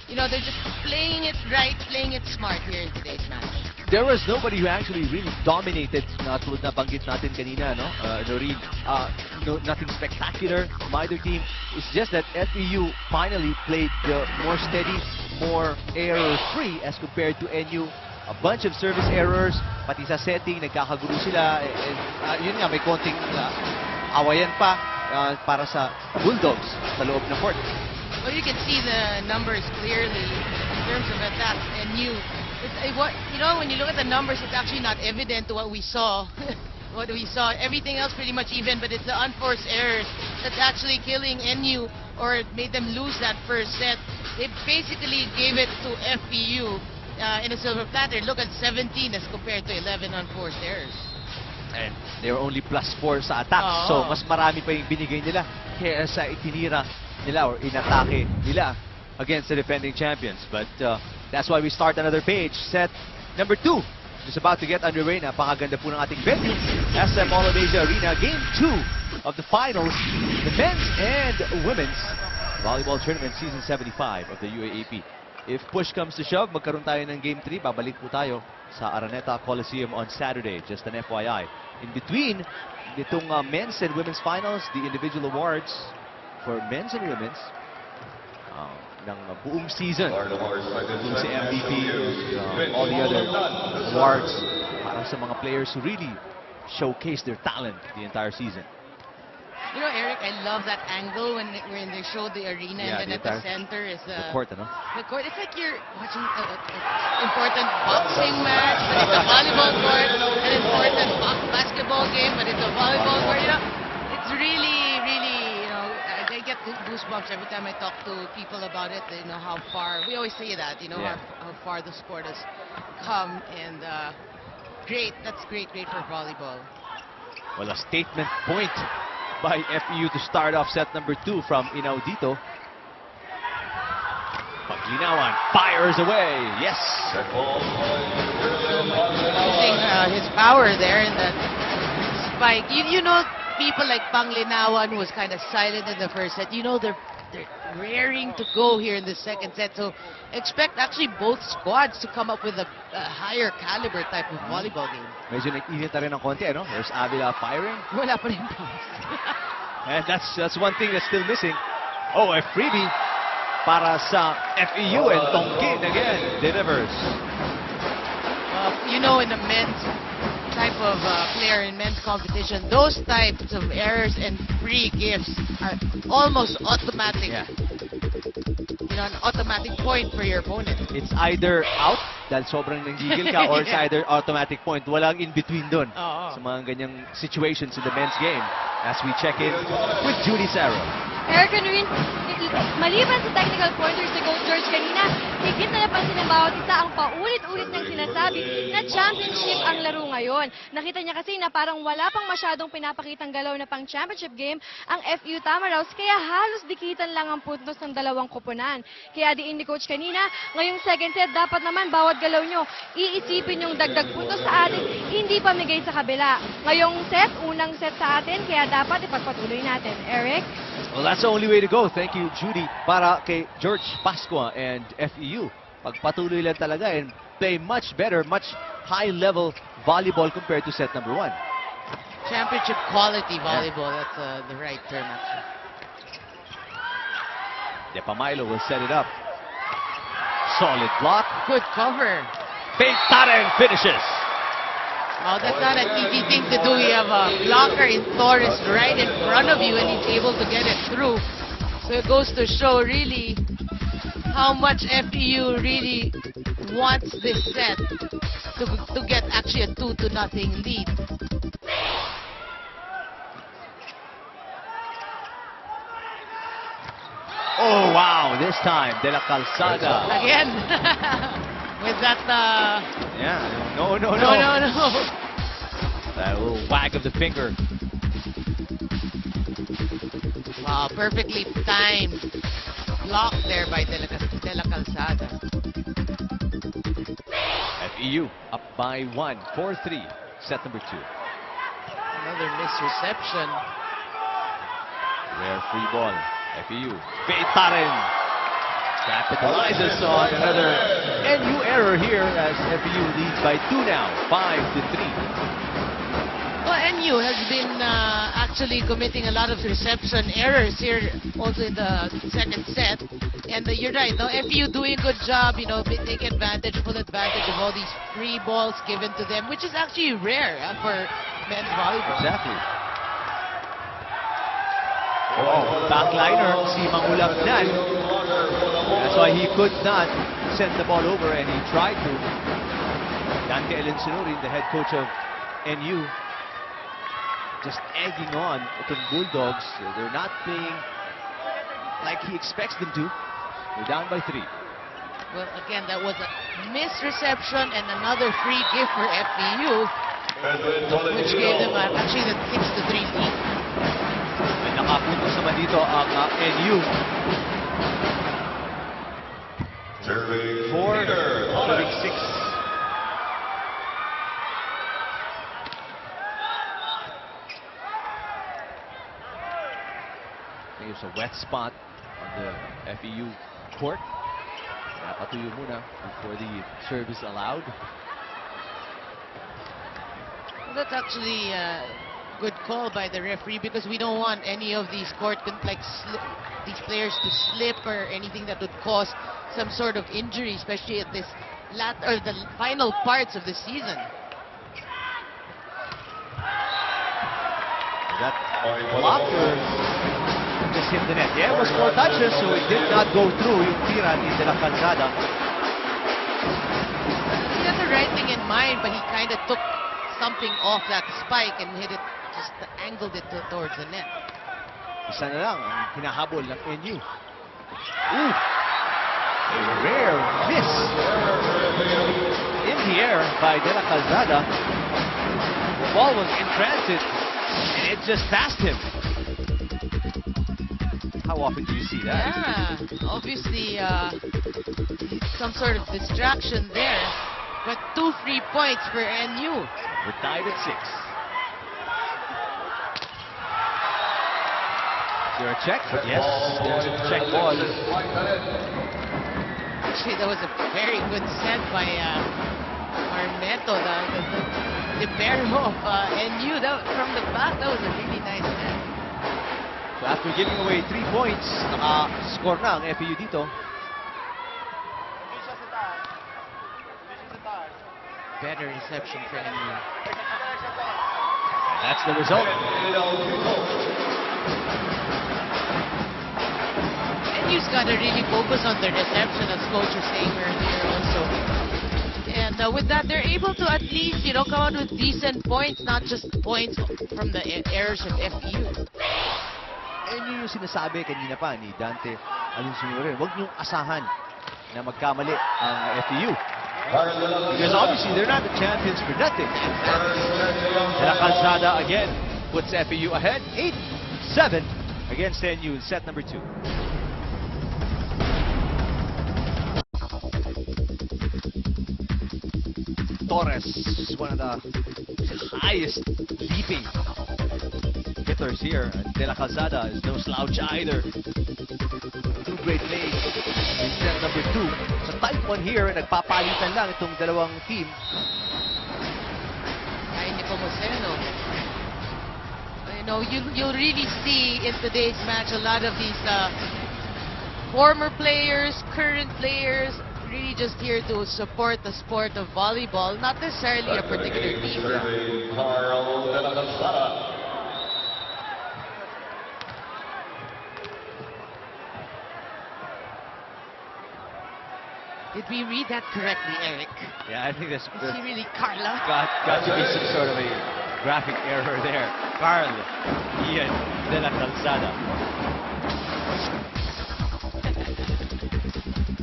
they're just playing it right, playing it smart here in today's match. There was nobody who actually really dominated. Tulad na banggit natin kanina, Noreen. Nothing spectacular from either team. It's just that FEU finally played more steady, more error-free as compared to NU. A bunch of service errors, pati sa setting, nagkakagulo sila. Yun nga, may konting awayan pa para sa Bulldogs sa loob ng court. Well, you can see the numbers clearly in terms of attacks NU. When you look at the numbers, it's actually not evident to what we saw what we saw. Everything else pretty much even, but it's the unforced errors that's actually killing NU or made them lose that first set. They basically gave it to FEU in a silver platter. Look at 17 as compared to 11 unforced errors. And they were only +4 sa attack. So, mas marami pa yung binigay nila kaya sa itinira nila or inatake nila against the defending champions. But that's why we start another page. Set number 2 is about to get underway. Napakaganda po ng ating venue. SM Mall of Asia Arena. Game 2 of the finals. The men's and women's volleyball tournament season 75 of the UAAP. If push comes to shove, magkaroon tayo ng game 3. Babalik po tayo sa Araneta Coliseum on Saturday. Just an FYI. In between, itong men's and women's finals, the individual awards for men's and women's ng buong season. Kung si MVP, all the other awards para sa mga players who really showcase their talent the entire season. You know, Eric, I love that angle when they show the arena and then at the center is the court, ano? The court. It's like you're watching an important boxing match, but it's a volleyball court, an important basketball game, but it's a volleyball court. You know, it's really, you know, I get goosebumps every time I talk to people about it. You know how far, we always say that, you know, how far the sport has come, and great. That's great for volleyball. Well, a statement point by FEU to start off set number 2 from Inaudito. Paglinawan fires away. Yes. Using his power there in that spike. You know, people like Panglinawan, who was kind of silent in the first set. You know, they're raring to go here in the second set. So expect actually both squads to come up with a higher caliber type of volleyball game. Medyo nag-init na rin ng konti, no? There's Avila firing. Wala pa rin. And that's one thing that's still missing. Oh, a freebie para sa FEU, and Tongkin again delivers. You know, in the men's type of player in men's competition, those types of errors and free gifts are almost automatic. Yeah. You know, an automatic point for your opponent. It's either out dahil sobrang nanggigil ka, or it's either automatic point. Walang in between dun sa mga ganyang situations in the men's game. As we check in with Judy Sarah. Eric and Rin, maliban sa technical pointers ni Coach George kanina, higit na napansin ng bawat isa ang paulit-ulit ng sinasabi na championship ang laro ngayon. Nakita niya kasi na parang wala pang masyadong pinapakitang galaw na pang championship game ang FEU Tamaraws, kaya halos dikitan lang ang puntos ng dalawang koponan. Kaya diin ni Coach kanina, ngayong second set, dapat naman bawat galaw nyo, iisipin yung dagdag puntos sa atin, hindi pamigay sa kabila. Ngayong set, unang set sa atin, kaya dapat ipagpatuloy natin. Eric? Well, that's the only way to go. Thank you, Judy. Para kay George Pascua and FEU. Pagpatuloy lang talaga and play much better, much high-level volleyball compared to set number 1. Championship quality volleyball. That's the right term, actually. De Pamailo will set it up. Solid block. Good cover. Taren finishes. Oh, that's not an easy thing to do. You have a blocker in Torres right in front of you, and he's able to get it through. So it goes to show really how much FEU really wants this set to get actually a 2-0 lead. Oh, wow. This time, De La Calzada. Again. With that, Yeah, no. No. That little wag of the finger. Wow, perfectly timed block there by De La Calzada. FEU up by 1, 4-3, set number 2. Another misreception. Rare free ball. FEU. Taren capitalizes on another NU error here as FEU leads by 2 now, 5-3. Well, NU has been actually committing a lot of reception errors here also in the second set. And you're right, no, FEU doing a good job, you know, take advantage, full advantage of all these free balls given to them, which is actually rare for men's volleyball. Exactly. Oh, backliner, si Mangulagnan. That's why he could not send the ball over, and he tried to. Dante Elensinori, the head coach of NU, just egging on itong Bulldogs. They're not playing like he expects them to. They're down by 3. Well, again, that was a missed reception and another free gift for FEU, which gave them actually the 6-3 lead. May nakapuntos naman dito ang NU. Serving 4, serving 6. There's a wet spot on the FEU court. Patuyo muna before the serve is allowed. That's actually a good call by the referee, because we don't want any of these these players to slip or anything that would cause some sort of injury, especially at this the final parts of the season. That blocker just hit the net. Yeah, it was 4 touches, so it did not go through yung tira ni De La Calzada. He had the right thing in mind, but he kind of took something off that spike and hit it, just angled it towards the net. Isa na lang ang hinahabol ng NU. Ooh! A rare miss in the air by De La Calzada. The ball was in transit and it just passed him. How often do you see that? Yeah, obviously some sort of distraction there, but 2 free points for NU. We're tied at 6. Is there a check? Yes, there's a check ball. Actually, that was a very good set by Armeto, the libero of NU. From the back, that was a really nice set. So after giving away 3 points, naka-score na ang FEU dito. Better reception for NU. And that's the result. NU's got to really focus on the reception, as Coach was saying earlier also. And with that, they're able to at least, come out with decent points, not just points from the errors of FEU. Yun yung sinasabi kanina pa ni Dante Alunsumire. Huwag niyong asahan na magkamali ang FEU. Because obviously they're not the champions for nothing. De La Calzada again puts FEU ahead 8-7 against NU in set number 2. Torres is one of the highest leaping hitters here. And De La Calzada is no slouch either. 2 great plays in set number 2. It's a tight one here. Nagpapalitan lang itong dalawang team. Ay, Nepomuceno. You'll really see in today's match a lot of these former players, current players, really just here to support the sport of volleyball, not necessarily a particular team. Did we read that correctly, Eric? Yeah, I think that's Is he really Carla? got to be some sort of a graphic error there. Carl Ian De La Calzada.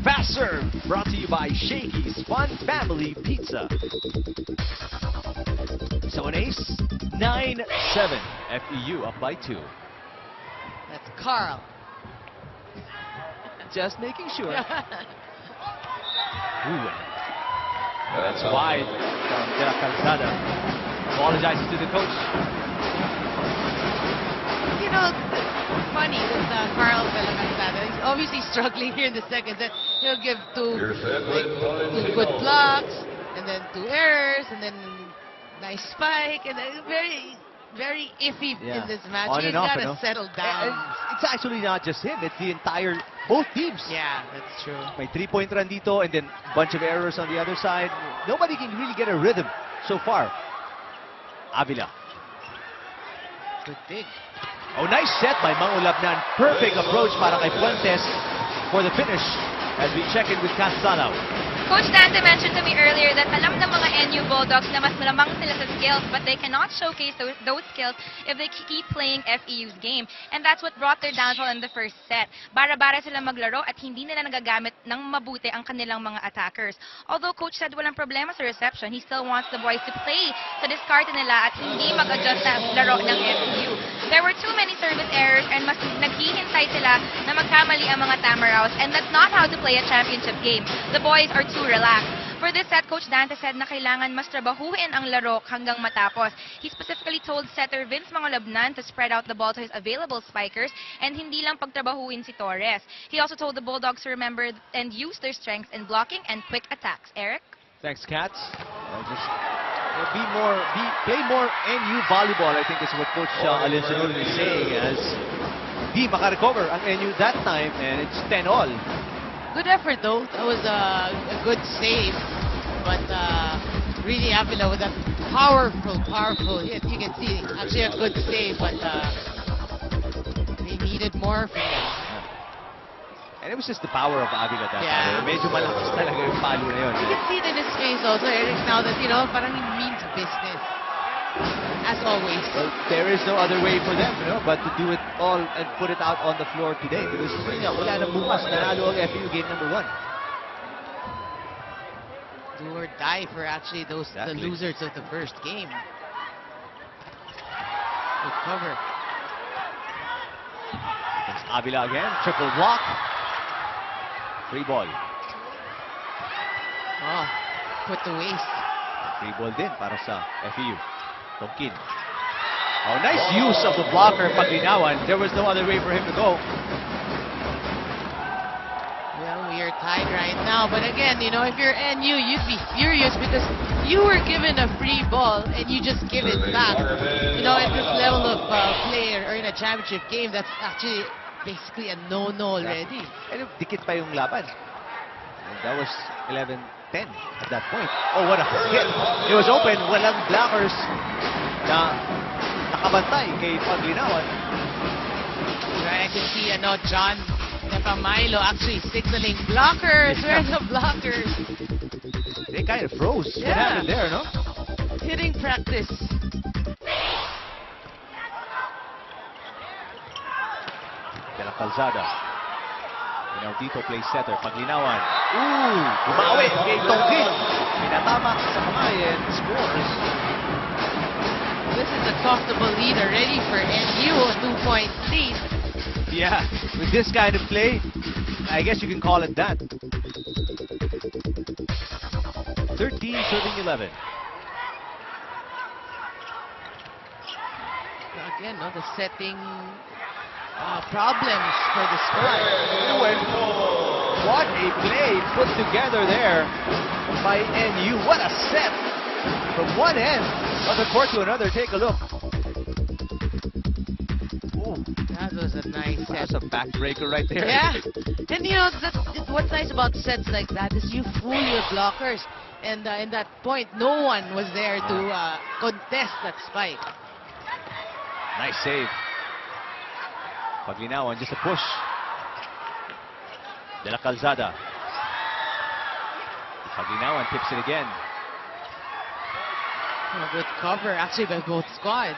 Fast serve brought to you by Shakey's Fun Family Pizza. So an ace, 9-7. FEU up by 2. That's Carl. Just making sure. Ooh, that's wide from De La Calzada. Apologizes to the coach. Funny with Carl De La Calzada. He's obviously struggling here in the second set. He'll give 2 good blocks, and then 2 errors, and then nice spike, and then very iffy in this match. On He's and off, got to settle down. It's actually not just him. It's the both teams. Yeah, that's true. May 3-point run dito and then a bunch of errors on the other side. Nobody can really get a rhythm so far. Avila. Good thing. Oh, nice set by Mangulabnan. Perfect approach para kay Fuentes for the finish as we check in with Castanao. Coach Dante mentioned to me earlier that alam ng mga NU Bulldogs na mas malamang sila sa skills, but they cannot showcase those skills if they keep playing FEU's game. And that's what brought their downfall in the first set. Bara-bara sila maglaro at hindi nila nagagamit ng mabuti ang kanilang mga attackers. Although Coach said walang problema sa reception, he still wants the boys to play sa diskarte nila at hindi mag-adjust sa laro ng FEU. There were too many service errors and mas naghihintay sila na magkamali ang mga tamaraws, and that's not how to play a championship game. The boys are too relaxed. For this set, Coach Dante said na kailangan mas trabahuin ang laro hanggang matapos. He specifically told setter Vince Mangalabnan to spread out the ball to his available spikers and hindi lang pagtrabahuin si Torres. He also told the Bulldogs to remember and use their strengths in blocking and quick attacks. Eric? Thanks, Cats. Play more NU volleyball, I think is what Coach Alenzo is saying, as di makarecover ang NU that time, and it's 10-all. Good effort though. That was a good save. But really Avila with that powerful hit. You can see actually a good save, but they needed more from him. And it was just the power of Avila that time. Medyo malakas talaga yung palo na yun. You can see it in his face also, Eric, now that, you know, parang it means business. As always. Well, there is no other way for them, you know, but to do it all and put it out on the floor today. Because wala na bukas, nanalo ang FEU game number 1. Do or die for actually the losers of the first game. Good cover. It's Avila again, triple block. Free ball. Oh, put the waist. Free ball din para sa FEU. Tongkin. Oh, nice use of the blocker, Paglinawan. There was no other way for him to go. Well, we are tied right now. But again, you know, if you're NU, you'd be furious because you were given a free ball and you just give it back. You know, at this level of play or in a championship game, that's actually basically a no-no already. And dikit pa yung laban. And that was 11-10 at that point. Oh, what a hit. It was open. Walang blockers na nakabantay kay Paglinawan. Right, I can see, John Nepamilo actually signaling blockers. Where's the blockers? They kind of froze. What happened there, no? Hitting practice. De la Calzada. Dito play setter. Paglinawan. Ooh! Bumawi kay Tongkin. Pinatama sa kamay and scores. This is a comfortable lead already for NU, a 2-point lead. Yeah, with this kind of play, I guess you can call it that. 13-11. Again, the setting problems for the squad. What a play put together there by NU. What a set from one end of the court to another. Take a look. Ooh. That was a nice set. That's a backbreaker right there. Yeah. And you know, what's nice about sets like that is you fool your blockers. And in that point, no one was there to contest that spike. Nice save. Paglinawan, just a push. De la Calzada. Paglinawan tips it again. Oh, good cover, actually, by both squads.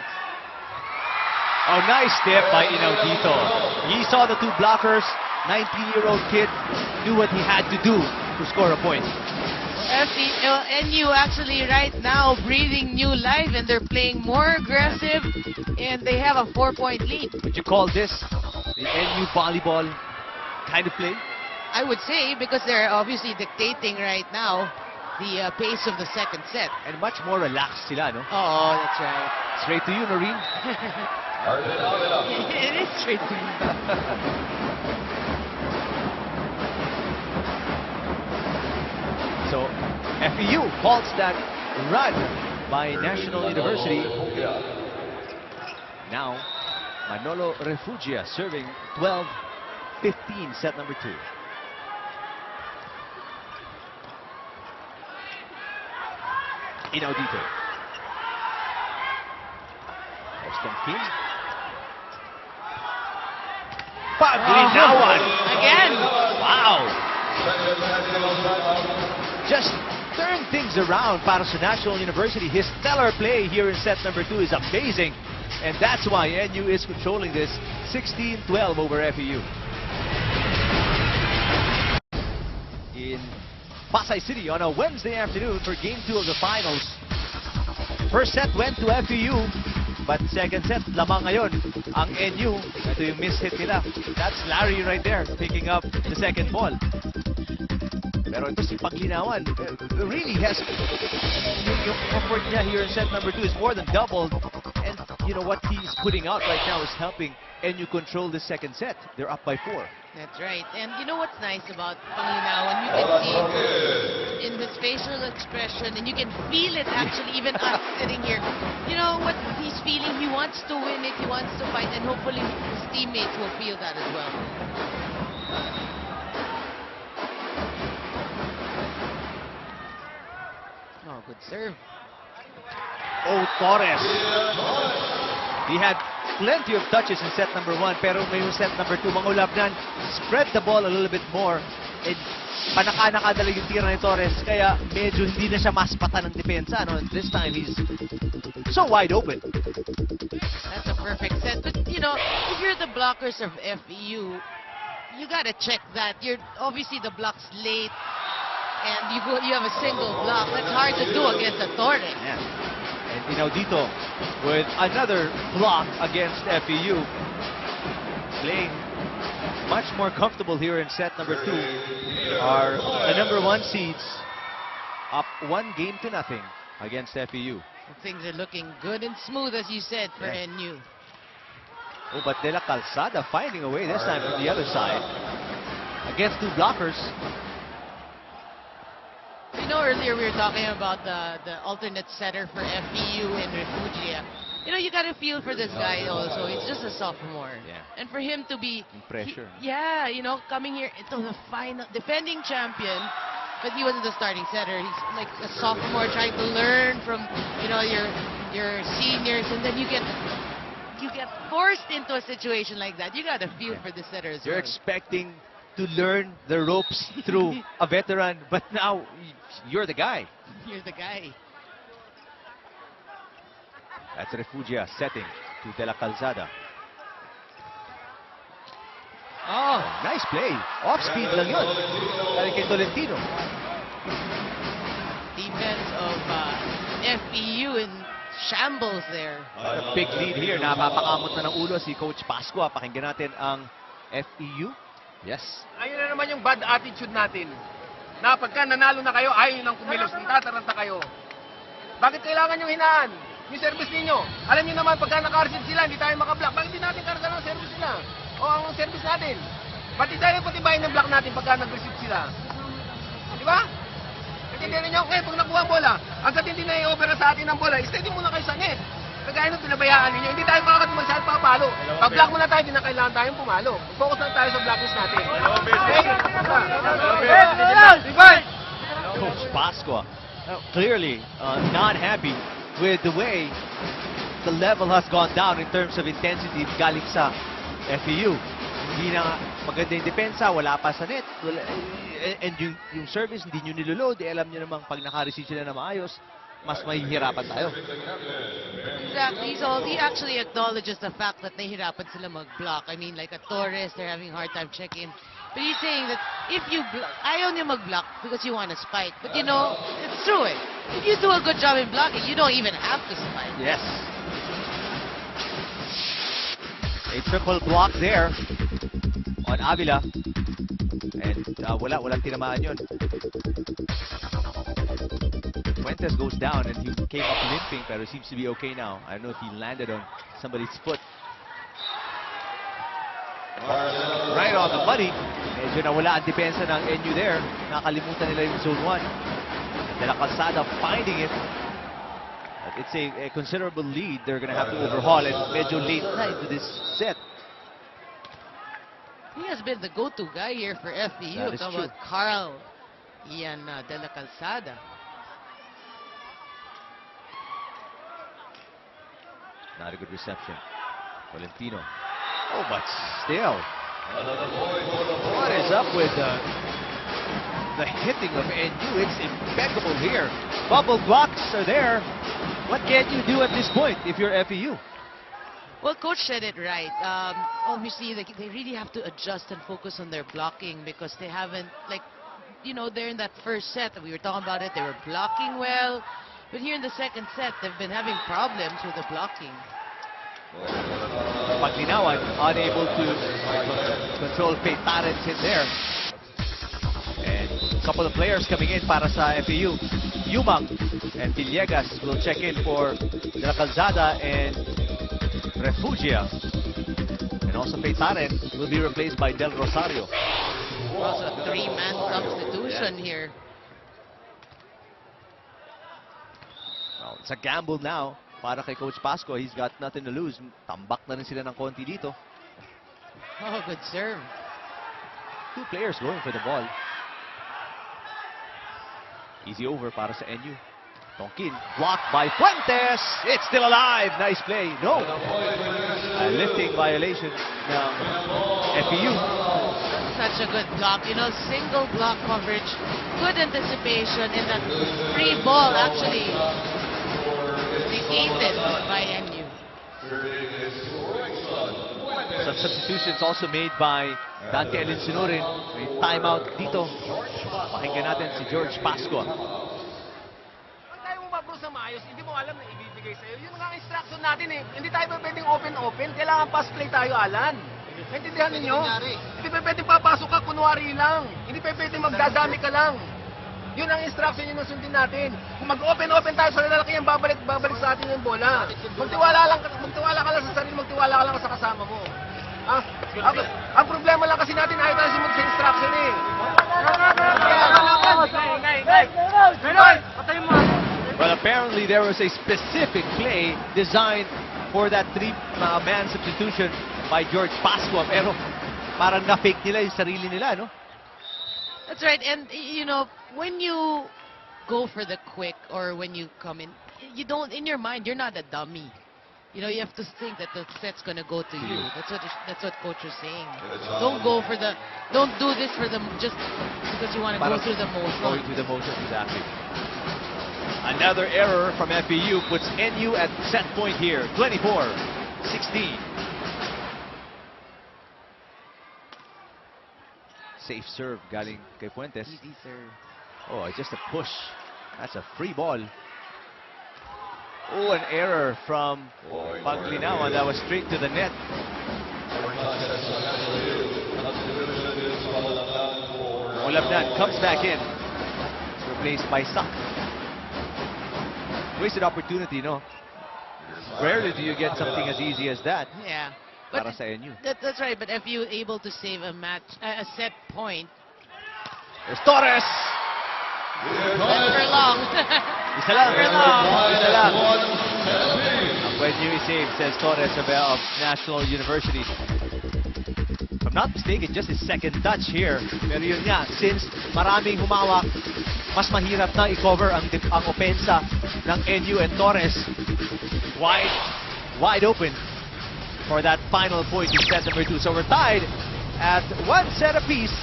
Oh, nice tip by Inaudito. He saw the two blockers. 19-year-old kid knew what he had to do to score a point. NU actually right now breathing new life, and they're playing more aggressive, and they have a 4-point lead. Would you call this the NU volleyball kind of play? I would say, because they're obviously dictating right now the pace of the second set. And much more relaxed sila, no? Oh, that's right. Straight to you, Noreen. It is straight to me. So, FEU halts that run by National University. Now, Manolo Refugia serving 12-15, set number 2. Inaudito. King. Paglinawan. Again. Wow. just turn things around para sa National University. His stellar play here in set number 2 is amazing. And that's why NU is controlling this 16-12 over FEU. In Pasay City on a Wednesday afternoon for Game 2 of the finals. First set went to FEU, but second set, lamang ngayon ang NU. Ito yung miss hit nila. That's Larry right there, picking up the second ball. Pero ito si Paglinawan, really has, yung effort niya here in set number 2 is more than doubled. And you know what he's putting out right now is helping NU control the second set. They're up by 4. That's right. And you know what's nice about Paglinawan? You can see in his facial expression, and you can feel it actually, even us sitting here. You know what he's feeling? He wants to win it, he wants to fight, and hopefully his teammates will feel that as well. Oh, good serve. Oh, Torres. He had plenty of touches in set number 1, pero ngayong set number 2, Mangulabnan spread the ball a little bit more. And panaka-nakadala yung tira ni Torres, kaya medyo hindi na siya maspatan ng depensa. No? This time, he's so wide open. That's a perfect set. But, you know, if you're the blockers of FEU, you gotta check that. You're obviously the block's late, and you have a single block. That's hard to do against a Torres. Yeah. And Inaudito with another block against FEU. Playing much more comfortable here in set number 2. Are the number 1 seeds up 1-0 against FEU. Things are looking good and smooth, as you said, for NU. Oh, but De La Calzada finding a way this time from the other side. Against 2 blockers. You know, earlier we were talking about the alternate setter for FEU in Refugia. You know, you got to feel for this guy also. He's just a sophomore. Yeah. And for him to be... Pressure. Yeah, you know, coming here into the final, defending champion, but he wasn't the starting setter. He's like a sophomore trying to learn from, you know, your seniors, and then you get forced into a situation like that. You got to feel for the setter as You're well. expecting to learn the ropes through a veteran, but now you're the guy. You're the guy. That's Refugia setting to De La Calzada. Oh, nice play. Off speed lang yun. Galing kay Tolentino. Defense of FEU in shambles there. A big lead here. Napapakamot na ng ulo si Coach Pascua. Pakinggan natin ang FEU. Yes. Ayun na naman yung bad attitude natin. Na pagka nanalo na kayo, ayaw nang kumilos, tataranta kayo. Bakit kailangan yung hinaan? Yung service ninyo. Alam niyo naman, pagka naka-receive sila, hindi tayo makablock. Bakit hindi natin karga ng service nila? O ang service natin? Ba't hindi tayo patibayin ng block natin pagka nag-receive sila? Di ba? Natindihan niyo, okay, pag nakuha ang bola, hanggat hindi na i-over sa atin ang bola, steady muna kayo sa net. Kagaya nung pinabayaan ninyo, hindi tayo makakatiman sa papalo. Pag block muna tayo, hindi na kailangan tayong pumalo. Focus lang tayo sa blockers natin. Okay? Coach Pascua clearly not happy with the way the level has gone down in terms of intensity galing sa FEU. Hindi na maganda yung depensa, wala pa sa net. And yung service, hindi nyo niloload. Alam nyo namang pag naka-receive sila na maayos, mas mahihirapan tayo. Exactly. So he actually acknowledges the fact that nahihirapan sila mag-block. I mean, like a Torres, they're having a hard time checking. But he's saying that if you block, ayaw niyo mag-block because you want to spike. But you know, it's true eh. If you do a good job in blocking, you don't even have to spike. Yes. A triple block there on Avila. And walang tinamaan yun. Fuentes goes down and he came up limping, pero seems to be okay now. I don't know if he landed on somebody's foot. Right on the money. Medyo nawala ang depensa ng NU there. Nakalimutan nila yung zone 1. And De La Calzada finding it. But it's a considerable lead. They're going to have to overhaul it. Medyo late na into this set. He has been the go-to guy here for FEU. That is Talk true. about Carl Ian De La Calzada. Not a good reception. Valentino. Oh, but still. What is up with the hitting of NU. It's impeccable here. Bubble blocks are there. What can you do at this point if you're FEU? Well, Coach said it right. Obviously, they really have to adjust and focus on their blocking because they haven't, like, you know, they're in that first set that we were talking about it. They were blocking well. But here in the second set, they've been having problems with the blocking. Paglinawan unable to control Faith Tarrants in there. And a couple of players coming in para sa FEU. Yumang and Villegas will check in for De La Calzada and Refugia. And also Faith Tarrant will be replaced by Del Rosario. Also a three-man substitution here. Well, it's a gamble now para kay Coach Pasco. He's got nothing to lose. Tambak na rin sila ng konti dito. Oh, good serve. Two players going for the ball. Easy over para sa NU. Tonkin, blocked by Fuentes. It's still alive. Nice play. No. A lifting violation ng FEU. Such a good block. You know, single block coverage. Good anticipation in that free ball actually negated by NU. Some substitutions also made by Dante Alinsunurin. May timeout dito. Pakinggan natin si George Pascua. Sa maayos, hindi mo alam na ibibigay sa'yo. Yun nga ang instruction natin eh. Hindi tayo pwedeng open-open. Kailangan pass play tayo, Alan. Naintindihan ninyo? Hindi pwedeng papasok ka, kunwari lang. Hindi pwedeng magdadami ka lang. Yun ang instruction yun na sundin natin. Kung mag-open-open tayo sa lalaki yan, babalik sa atin yung bola. Magtiwala ka lang sa sarili, magtiwala ka lang sa kasama mo. Ang problema lang kasi natin, ayaw tayo sumunod sa instruction eh. Well, apparently there was a specific play designed for that three-man substitution by George Pascua. Pero parang na-fake nila yung sarili nila, no? That's right. And, you know, when you go for the quick or when you come in, you don't, in your mind, you're not a dummy. You know, you have to think that the set's going to go to you. That's what coach is saying. Don't do this for them just because you want to go through the motion. Going through the motion, exactly. Another error from FEU puts NU at set point here, 24-16. Safe serve galing kay Fuentes. Easy serve. Oh, just a push. That's a free ball. Oh, an error from Paglinawan that was straight to the net. Olabnan comes back in. Replaced by Sak. Wasted opportunity, no? Rarely do you get something as easy as that. Yeah. Para sa NU. That's right, but if you able to save a set point. There's Torres! Not for long. Isa lang. For long. Isa lang. When you save, says Torres of National University. If I'm not mistaken, just his second touch here. Pero yun nga, since maraming humawak, mas mahirap na i-cover ang opensa ng NU and Torres. Wide open for that final point in set number 2. So we're tied at one set apiece.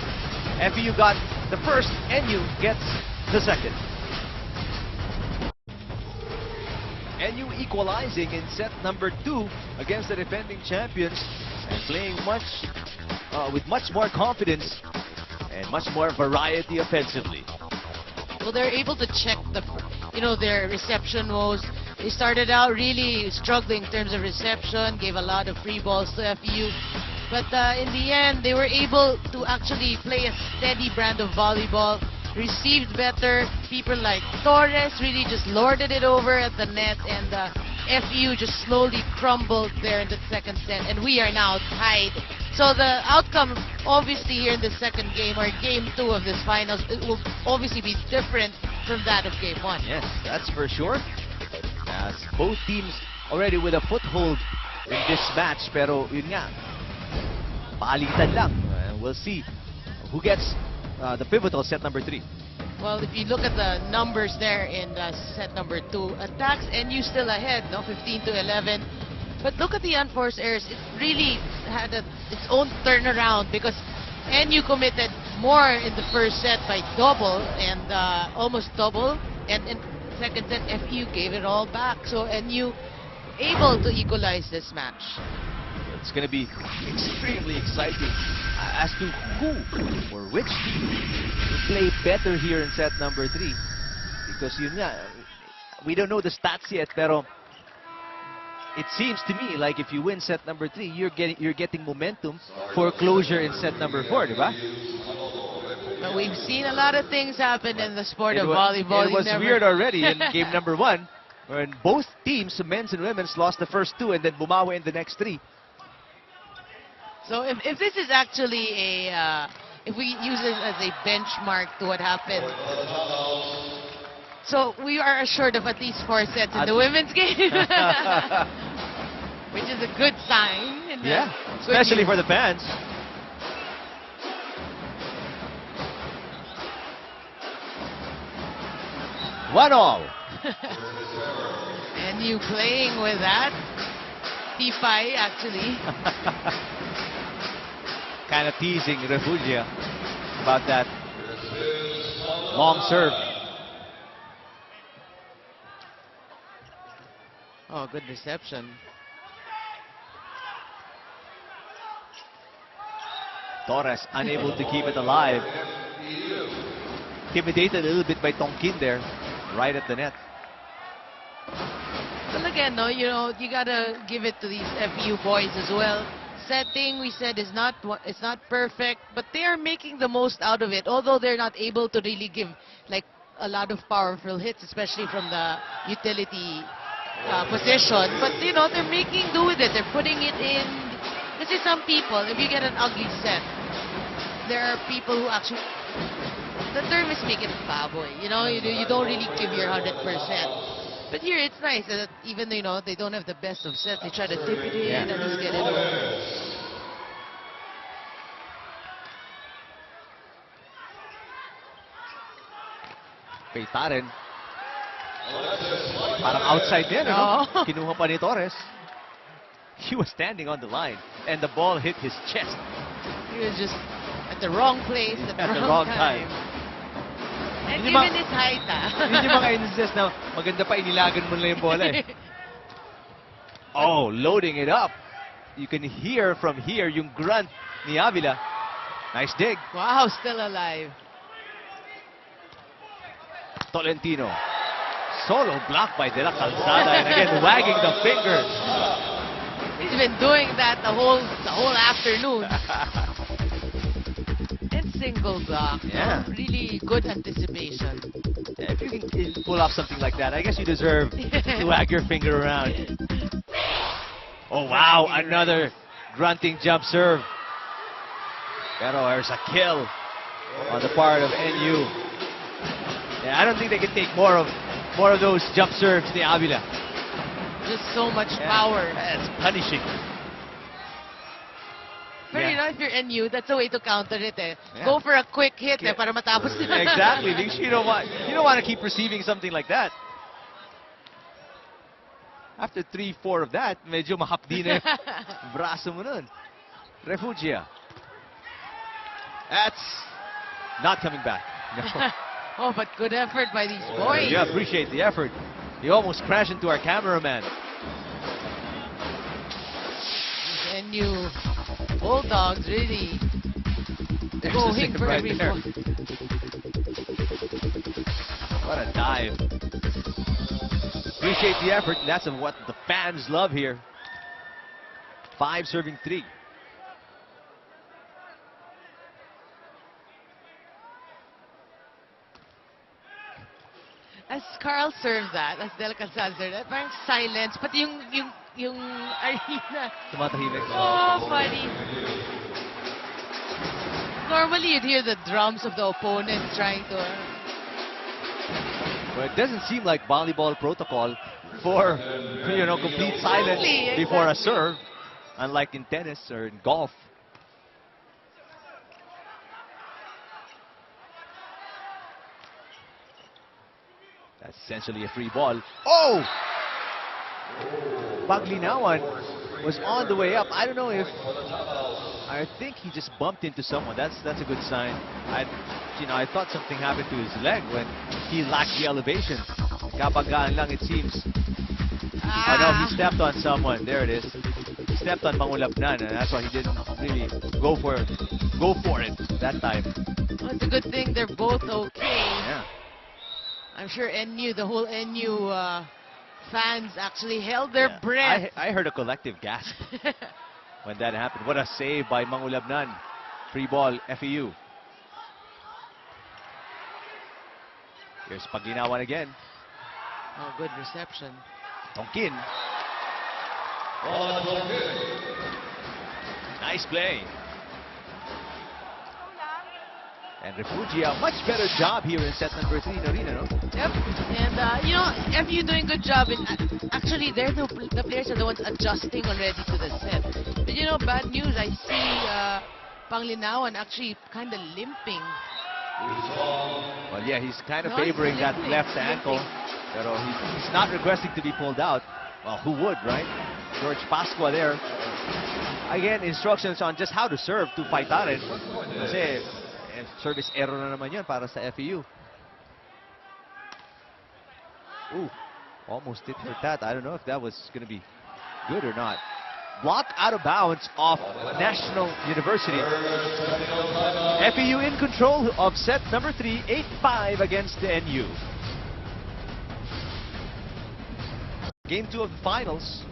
FEU got the first, NU gets the second. NU equalizing in set number 2 against the defending champions and playing with much more confidence and much more variety offensively. Well, they're able to check their reception woes. They started out really struggling in terms of reception, gave a lot of free balls to FEU. But in the end, they were able to actually play a steady brand of volleyball, received better. People like Torres really just lorded it over at the net, and FEU just slowly crumbled there in the second set, and we are now tied. So the outcome, obviously, here in the second game, or game 2 of this finals, it will obviously be different from that of game 1. Yes, that's for sure. As both teams already with a foothold in this match, pero yun nga, paalitan lang. We'll see who gets the pivotal set number 3. Well, if you look at the numbers there in set number 2, attacks NU still ahead, 15-11. But look at the unforced errors. It really had its own turnaround because NU committed more in the first set by double and almost double. And in second set, FEU gave it all back. So NU able to equalize this match. It's going to be extremely exciting as to who or which team will play better here in set number 3. Because we don't know the stats yet, pero it seems to me like if you win set number 3, you're getting momentum for closure in set number 4, diba? But we've seen a lot of things happen in the sport of volleyball. It was weird already in game number 1, when both teams, men's and women's, lost the first 2 and then bumawi in the next 3. So if this is actually a, if we use this as a benchmark to what happened, so we are assured of at least 4 sets in the women's game, which is a good sign. Yeah, especially for the fans. One all. And you playing with that. T5 actually. Kind of teasing Refugia about that long serve. Oh, good reception. Torres unable to keep it alive. Intimidated a little bit by Tonkin there, right at the net. Well, again, no, you know, you gotta give it to these FEU boys as well. Setting, we said, is not perfect, but they are making the most out of it. Although they're not able to really give like a lot of powerful hits, especially from the utility position. But you know, they're making do with it. They're putting it in. Kasi some people, if you get an ugly set, there are people who actually, the term is make it baboy. You know, you don't really give your 100%. But here it's nice that even though, you know, they don't have the best of sets, they try to tip it in and just get it over. Peitaren. Parang outside din, no? Kinuha pa ni Torres. He was standing on the line and the ball hit his chest. He was just at the wrong place at the wrong time. And even his height, Yun yung mga instances na maganda pa inilagan mo na yung bola eh. Oh, loading it up. You can hear from here yung grunt ni Avila. Nice dig. Wow, still alive. Tolentino. Solo blocked by De La Calzada and again wagging the finger. He's been doing that the whole afternoon. And single block. Yeah. Really good anticipation. If you can pull off something like that, I guess you deserve to wag your finger around. Oh wow, another grunting jump serve. Pero there's a kill on the part of NU. Yeah, I don't think they can take more of those jump serves ni Avila. Just so much power. That's punishing. But you know, if you're NU, that's a way to counter it. Go for a quick hit para matapos na. Exactly. Because you don't want to keep receiving something like that. After 3-4 of that, medyo mahapdi na yung braso mo nun. Refugia. That's not coming back. No. Oh, but good effort by these boys. You appreciate the effort. He almost crashed into our cameraman. These NU Bulldogs really going for every point. What a dive. Appreciate the effort. That's what the fans love here. 5 serving 3. As Carl served that, as Del Calzada served that, parang silence, pati yung arena. Tumatahimik. Oh, funny. Normally, you'd hear the drums of the opponent trying to... But it doesn't seem like volleyball protocol for, you know, complete silence before a serve, unlike in tennis or in golf. That's essentially a free ball. Oh! Paglinawan. was on the way up. I don't know if... I think he just bumped into someone. That's a good sign. I thought something happened to his leg when he lacked the elevation. Kabagaan lang, it seems. Oh no, he stepped on someone. There it is. He stepped on Mangulabnan, and that's why he didn't really go for it that time. Well, it's a good thing they're both okay. Yeah. I'm sure the whole NU fans actually held their breath. I heard a collective gasp when that happened. What a save by Mangulabnan. Free ball, FEU. Here's Paglinawan again. Oh, good reception. Tonkin. Nice play. And Refugia, much better job here in set number 3 in Arena, no? Yep. And, FU doing good job. Actually, the players are the ones adjusting already to the set. But, bad news, I see Panglinawan actually kind of limping. Well, yeah, he's kind of favoring that left ankle. Pero he's not requesting to be pulled out. Well, who would, right? George Pascua there. Again, instructions on just how to serve to Paitarin. Kasi service error na naman yun para sa FEU. Ooh, almost hit for that. I don't know if that was going to be good or not. Block out of bounds off National University. FEU in control of set number 3, 8-5 against the NU. Game 2 of the finals.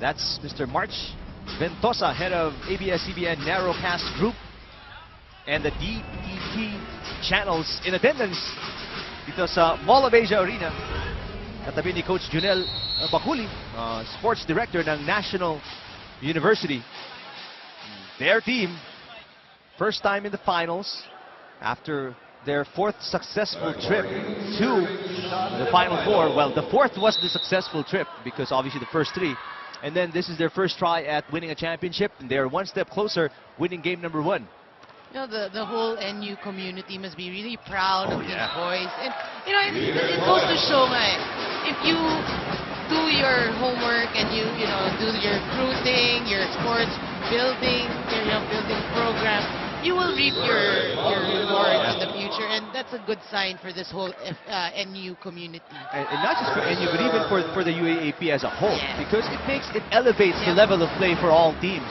That's Mr. March Ventosa, head of ABS-CBN Narrowcast Group, and the DTT channels in attendance dito sa Mall of Asia Arena. Katabi ni Coach Junel Bakuli, sports director ng National University. Their team, first time in the finals after their 4th successful trip to the Final Four. Well, the 4th was the successful trip because obviously the first 3. And then this is their first try at winning a championship, and they're one step closer, winning game number 1. The whole NU community must be really proud of these boys. And, it goes to show, if you do your homework and you do your recruiting, your sports building, your building program, you will reap your rewards in the future. And that's a good sign for this whole NU community. And not just for NU, but even for the UAAP as a whole. Because it elevates the level of play for all teams.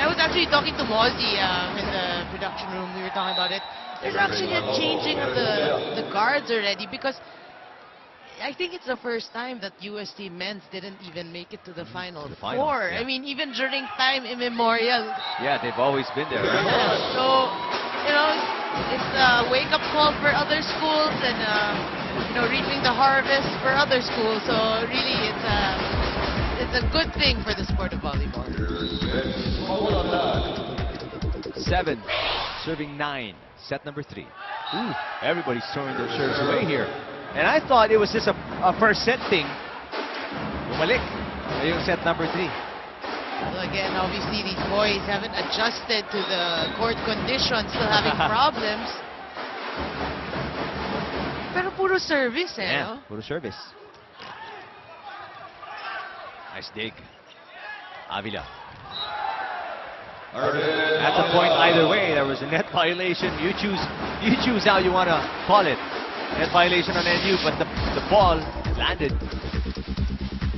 I was actually talking to Mozzie in the production room. We were talking about it. There's actually a changing of the guards already because I think it's the first time that UST men's didn't even make it to the Final Four. Yeah. I mean, even during time immemorial. Yeah, they've always been there, right? Yeah. So, it's a wake-up call for other schools and, reaping the harvest for other schools. So, really, it's a good thing for the sport of volleyball. 7, serving 9, set number 3. Ooh, everybody's throwing their serves away here. And I thought it was just a first set thing. Bumalik. Yung set number 3. So again, obviously these boys haven't adjusted to the court conditions, still having problems. Pero puro service, no? Puro service. Nice dig. Avila. At the point either way, there was a net violation. You choose how you want to call it. Net violation on NU, but the ball landed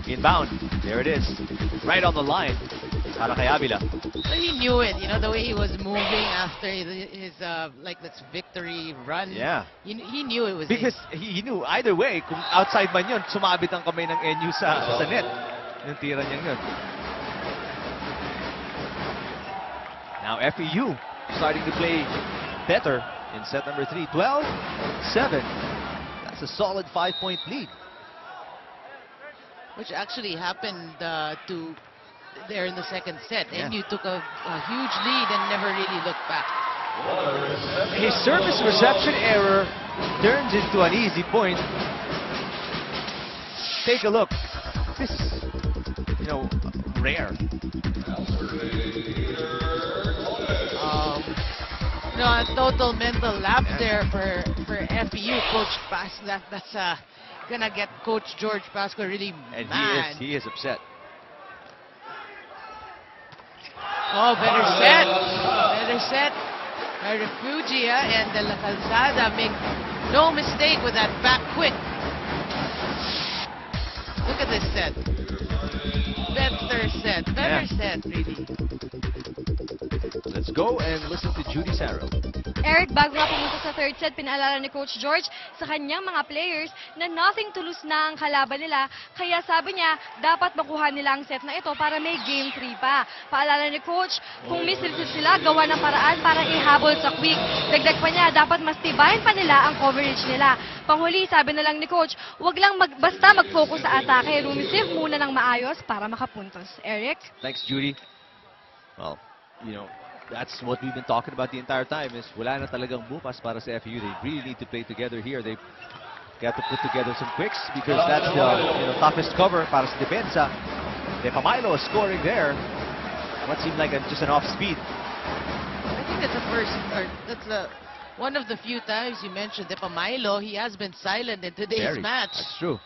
inbound. There it is, right on the line. Para kay Avila. So he knew it, the way he was moving after his this victory run. Yeah. He knew it was because he knew either way, kung outside man yun, sumabit ang kamay ng NU sa net. Yung tira niya yun. Now FEU starting to play better in set number 3. 12-7. That's a solid 5-point lead. Which actually happened there in the second set. And you took a huge lead and never really looked back. His service reception error turns into an easy point. Take a look. This is, rare. A total mental lapse there for FEU. Coach Pascua, that's gonna get Coach George Pascua really mad. He is upset. Oh, better set. Better set. By Refugia and De La Calzada make no mistake with that back quick. Look at this set. Better set. Better set, really. Let's go and listen to Judy Sarro. Eric, bago nga pumunta sa third set, pinaalala ni Coach George sa kanyang mga players na nothing to lose na ang kalaban nila. Kaya sabi niya, dapat makuha nila ang set na ito para may game 3 pa. Paalala ni Coach, kung mislead sila, gawa ng paraan para ihabol sa quick. Dagdag pa niya, dapat mas tibayin pa nila ang coverage nila. Panghuli, sabi na lang ni Coach, wag lang basta mag-focus sa atake. Rumisave muna ng maayos para makapuntos. Eric? Thanks, Judy. Well, you know, that's what we've been talking about the entire time is wala na talagang bukas para sa FEU. They really need to play together here. They got to put together some quicks because that's the toughest cover para sa depensa. De Pamilo scoring there. What seemed like just an off speed. I think that's the first, or that's one of the few times you mentioned De Pamilo. He has been silent in today's match. That's true.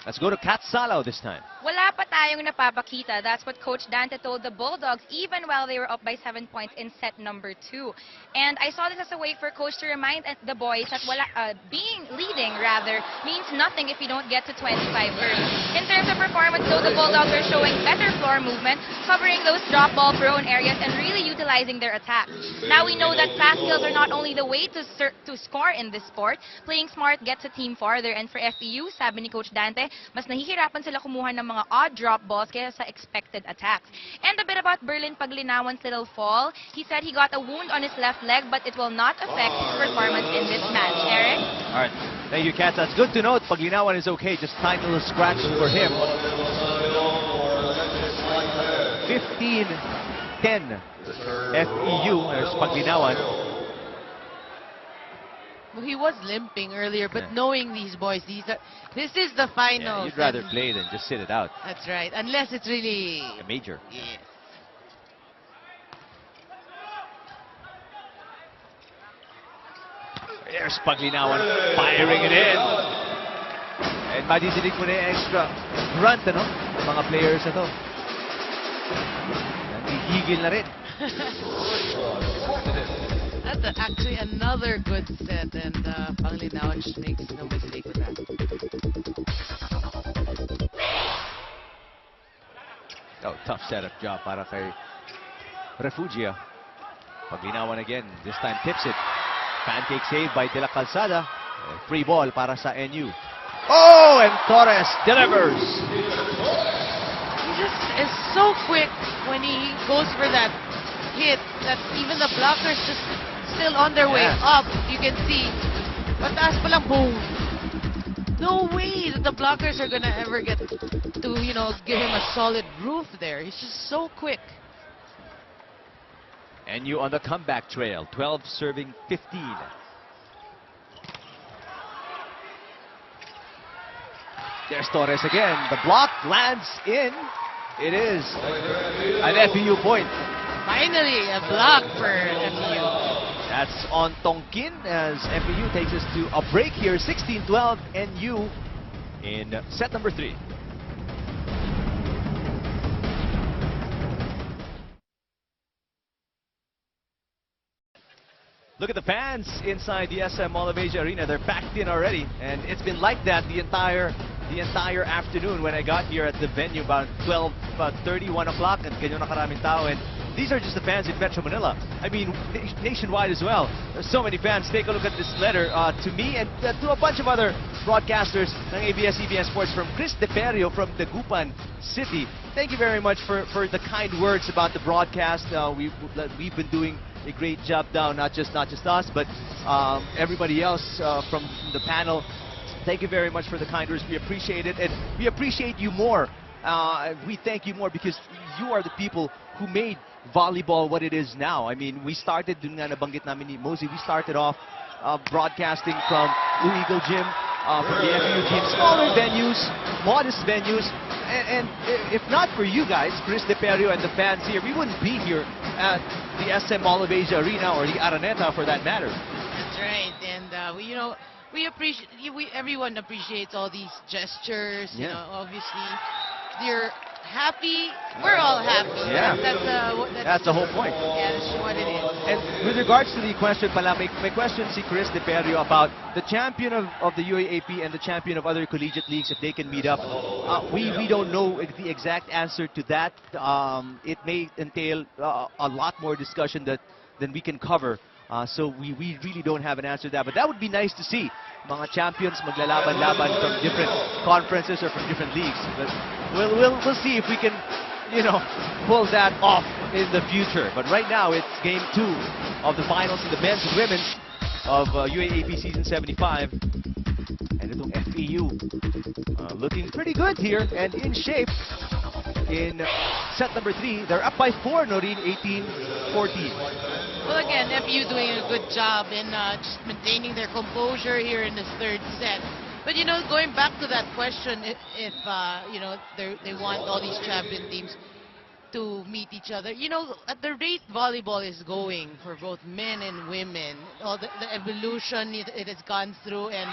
Let's go to Kat Salao this time. Wala pa tayong napapakita. That's what Coach Dante told the Bulldogs even while they were up by 7 points in set number 2. And I saw this as a way for Coach to remind the boys that being leading rather means nothing if you don't get to 25 early. In terms of performance though, the Bulldogs are showing better floor movement, covering those drop ball prone areas and really utilizing their attacks. Now we know that fast skills are not only the way to score in this sport, playing smart gets a team farther. And for FEU, sabi ni Coach Dante, mas nahihirapan sila kumuha ng mga odd drop balls kaya sa expected attacks. And a bit about Berlin Paglinawan's little fall. He said he got a wound on his left leg, but it will not affect his performance in this match. Eric? All right. Thank you, Kat. That's good to know. Paglinawan is okay. Just tiny little scratch for him. 15-10 FEU. There's Paglinawan. Well, he was limping earlier, but knowing these boys, this is the finals. You'd rather play than just sit it out. That's right, unless it's really a major. Yes. There's Paglinawan firing it in. And madidinig mo na yung extra grunt, ano? Ng mga players na to. Nangigigil na rin. That's actually another good set, and Paglinawan just makes no mistake with that. Oh, tough setup job para kay Refugia. Paglinawan again, this time tips it. Pancake save by De La Calzada. Free ball para sa NU. Oh, and Torres delivers. He just is so quick when he goes for that hit that even the blockers just still on their way up. You can see. Pataas pa lang, boom. No way that the blockers are gonna ever get to, give him a solid roof there. He's just so quick. NU on the comeback trail, 12 serving 15. There's Torres again. The block lands in. It is an FEU point. Finally, a block for FEU. That's on Tongkin as FEU takes us to a break here. 16-12 NU in set number 3. Look at the fans inside the SM Mall of Asia Arena. They're packed in already, and it's been like that the entire afternoon when I got here at the venue about 12:30, 1 o'clock, and ganyan na karaming tao. And these are just the fans in Metro Manila. I mean, nationwide as well. There's so many fans. Take a look at this letter to me and to a bunch of other broadcasters ng ABS-CBN Sports from Chris DePerio from Dagupan City. Thank you very much for the kind words about the broadcast. We've been doing a great job down, not just us, but everybody else from the panel. Thank you very much for the kind words. We appreciate it, and we appreciate you more. We thank you more because you are the people who made volleyball what it is now. I mean, we started, dun nga nabanggit namin ni Mosey, we started off broadcasting from Eagle Gym, from the FEU team, smaller venues, modest venues, and if not for you guys, Chris DePerio and the fans here, we wouldn't be here at the SM Mall of Asia Arena or the Araneta for that matter. That's right, and we appreciate, everyone appreciates all these gestures. Yeah. Obviously, you're happy. We're all happy. Yeah. That's the whole point. Yeah, that's what it is. And with regards to the question pala, may question si Chris De Perio about the champion of the UAAP and the champion of other collegiate leagues, if they can meet up. We don't know the exact answer to that. It may entail a lot more discussion than we can cover. So we really don't have an answer to that. But that would be nice to see. Mga champions maglalaban-laban from different conferences or from different leagues. But we'll see if we can, pull that off in the future. But right now, it's game 2 of the finals in the men's and women's of UAAP Season 75. And itong FEU looking pretty good here and in shape. In set number 3, they're up by 4, Noreen, 18-14. Well, again, FEU doing a good job in just maintaining their composure here in this third set. But, going back to that question, if they want all these champion teams to meet each other, at the rate volleyball is going for both men and women, all the evolution it has gone through and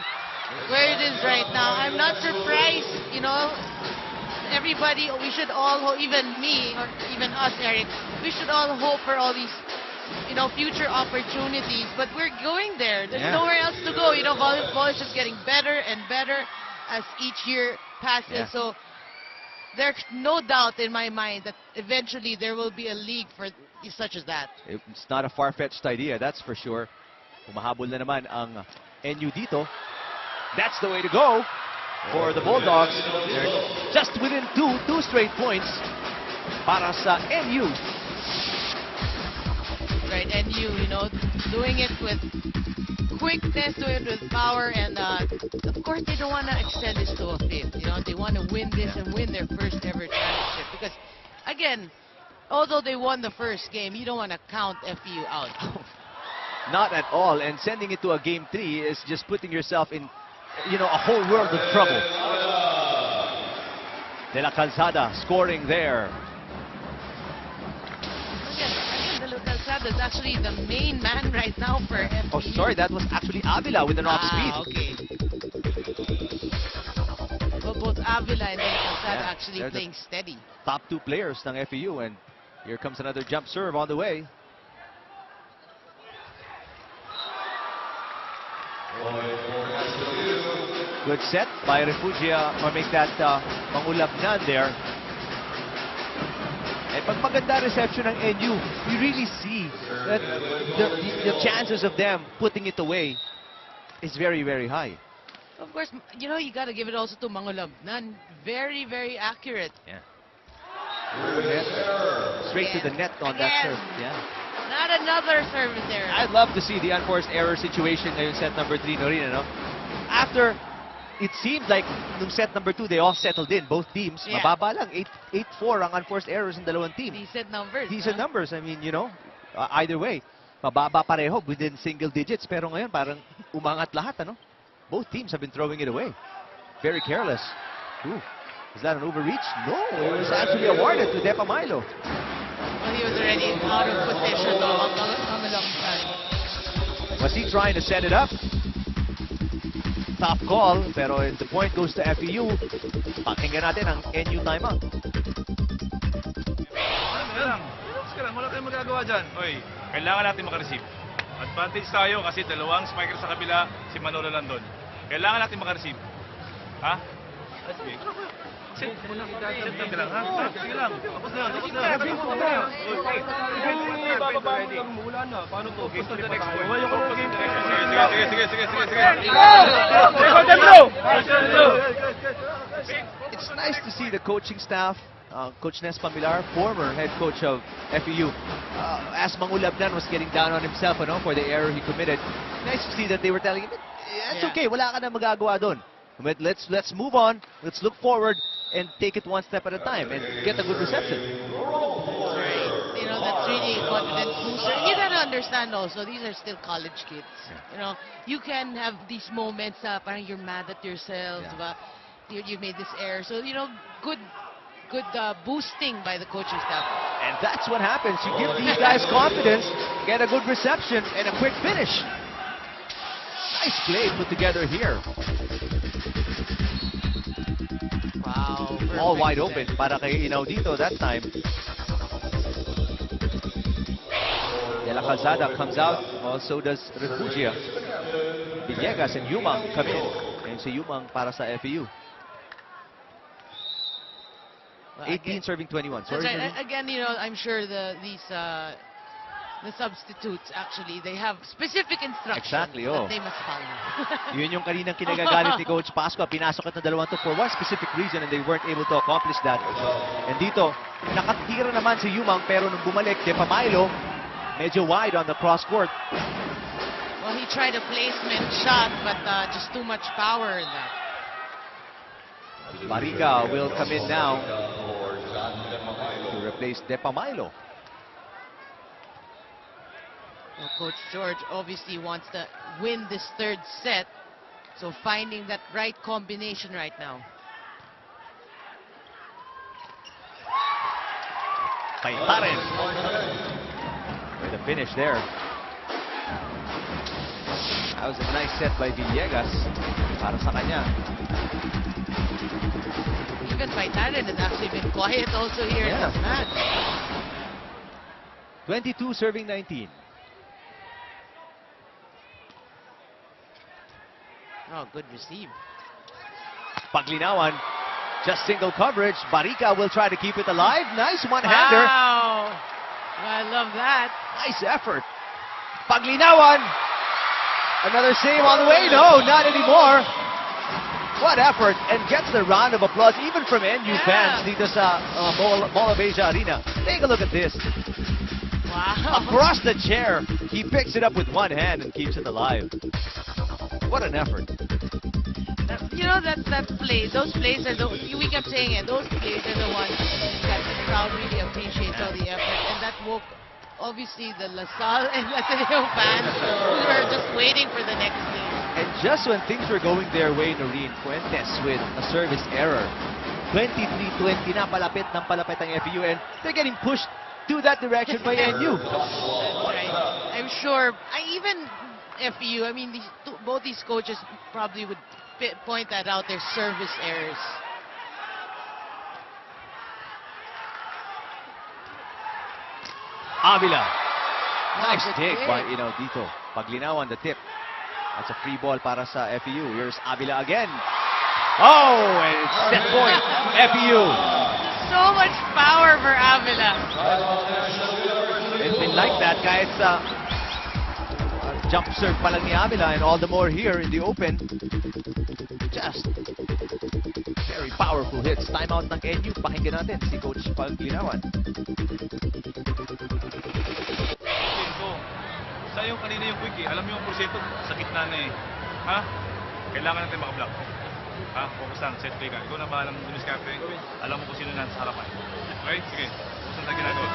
where it is right now, I'm not surprised, everybody, we should all hope, even me or even us, Eric, we should all hope for all these future opportunities, but we're going there. There's nowhere else to go. Volleyball is just getting better and better as each year passes. Yeah. So there's no doubt in my mind that eventually there will be a league for such as that. It's not a far-fetched idea, that's for sure. Humahabol na naman ang NU dito. That's the way to go for the Bulldogs. They're just within two straight points para sa NU. Right, and doing it with quickness, doing it with power, and of course they don't want to extend this to a fifth. They want to win this and win their first ever championship. Because, again, although they won the first game, you don't want to count FEU out. Not at all, and sending it to a game 3 is just putting yourself in, a whole world of trouble. De La Calzada scoring there. Is actually the main man right now for FEU. Oh, sorry, that was actually Avila with an off speed. Okay. Well, both Avila and Calzada actually they're playing steady. Top 2 players ng FEU, and here comes another jump serve on the way. Good set by Refugia, or make that Mangulabnan there. And pag maganda reception ng NU, we really see that the chances of them putting it away is very, very high. Of course, you got to give it also to Mangulabnan. Very, very accurate. Yeah. Straight to the net on that serve. Yeah. Not another service error. I'd love to see the unforced error situation in set number 3, Noreen, After, it seemed like nung set number 2, they all settled in, both teams. Yeah. Mababa lang, 8-4 ang unforced errors ng dalawang team. Decent numbers. Decent numbers. I mean, either way, mababa pareho within single digits. Pero ngayon, parang umangat lahat, Both teams have been throwing it away. Very careless. Ooh, is that an overreach? No, it was actually awarded to Depa Milo. Well, he was already out of position on the long time. Was he trying to set it up? Top call, pero the point goes to FEU. Pakinggan natin ang NU timeout. Relax ka lang, wala tayong magagawa dyan. Oy, kailangan natin makareceive. Advantage tayo kasi dalawang spiker sa kabila, si Manolo lang doon. Kailangan natin makareceive. Ha? Sige. Sit lang, ha? Sige lang. Tapos na. Bababa mo mula na. Paano to? Okay, to the next point. Sige. It's nice to see the coaching staff, Coach Nes Pamilar, former head coach of FEU, as Mangulabnan was getting down on himself for the error he committed. Nice to see that they were telling him, it's okay, wala ka na magagawa doon. But let's move on, let's look forward, and take it one step at a time and get a good reception. That's really a confidence booster. You gotta understand also, these are still college kids. You can have these moments, parang you're mad at yourselves, but you made this error. So, good boosting by the coaching staff. And that's what happens. You give these guys confidence, get a good reception, and a quick finish. Nice play put together here. Wow. Wow. All perfect wide set. open para kay Inaudito that time. De La Calzada comes out. Also does Refugia. Villegas and Yumang come in. And si Yumang para sa FEU. Well, 18 serving 21. Sorry, That's right. Nerlene? Again, the substitutes actually, they have specific instructions Exactly, oh. that they must follow. Yun yung kaninang kinagagalit ni Coach Pascua. Pinasok at na 2 for one specific reason and they weren't able to accomplish that. And dito, nakatira naman si Yumang pero nung bumalik, Depamilo, medyo wide on the cross court. Well, he tried a placement shot, but just too much power in that. Marica will come in now to replace Depamilo. Well, Coach George obviously wants to win this third set, so finding that right combination right now. Paitarin with a finish there. That was a nice set by Villegas para sa kanya. Even Paitarin has actually been quiet also here in this match. 22 serving 19. Oh, good receive. Paglinawan, just single coverage. Barica will try to keep it alive. Nice one-hander. Wow! I love that. Nice effort. Paglinawan. Another save on the way. No, not anymore. What effort. And gets the round of applause even from NU fans dito sa Mall of Asia Arena. Take a look at this. Wow. Across the chair. He picks it up with one hand and keeps it alive. What an effort. That play, those plays are we kept saying it, those plays are the ones that the crowd really appreciates all the effort. And that woke, obviously, the LaSalle and Ateneo fans who were just waiting for the next game. And just when things were going their way, Noreen, Fuentes with a service error. 23-20 na, palapit ng palapit ang FEU, and they're getting pushed to that direction by NU. That's right. I'm sure, even FEU, I mean, both these coaches probably would point that out, their service errors. Avila. Nice good take kick. by Inaudito. Paglinaw on the tip. That's a free ball para sa FEU. Here's Avila again. Oh, and it's set point. FEU. So much power for Avila. It's been like that, guys. Jump serve pa lang ni Avila, and all the more here in the open. Just very powerful hits. Timeout ng NU. Pakinggan natin si Coach Paglinawan. Sa yung kanina yung quick alam mo yung porsyento sa gitna na eh. Ha? Kailangan natin makablock. Ha? Focus lang, set play ka. Ikaw na bahalang dumiskarte. Alam mo kung sino nasa harapan. Okay? Sige. Focus lang ginagawa.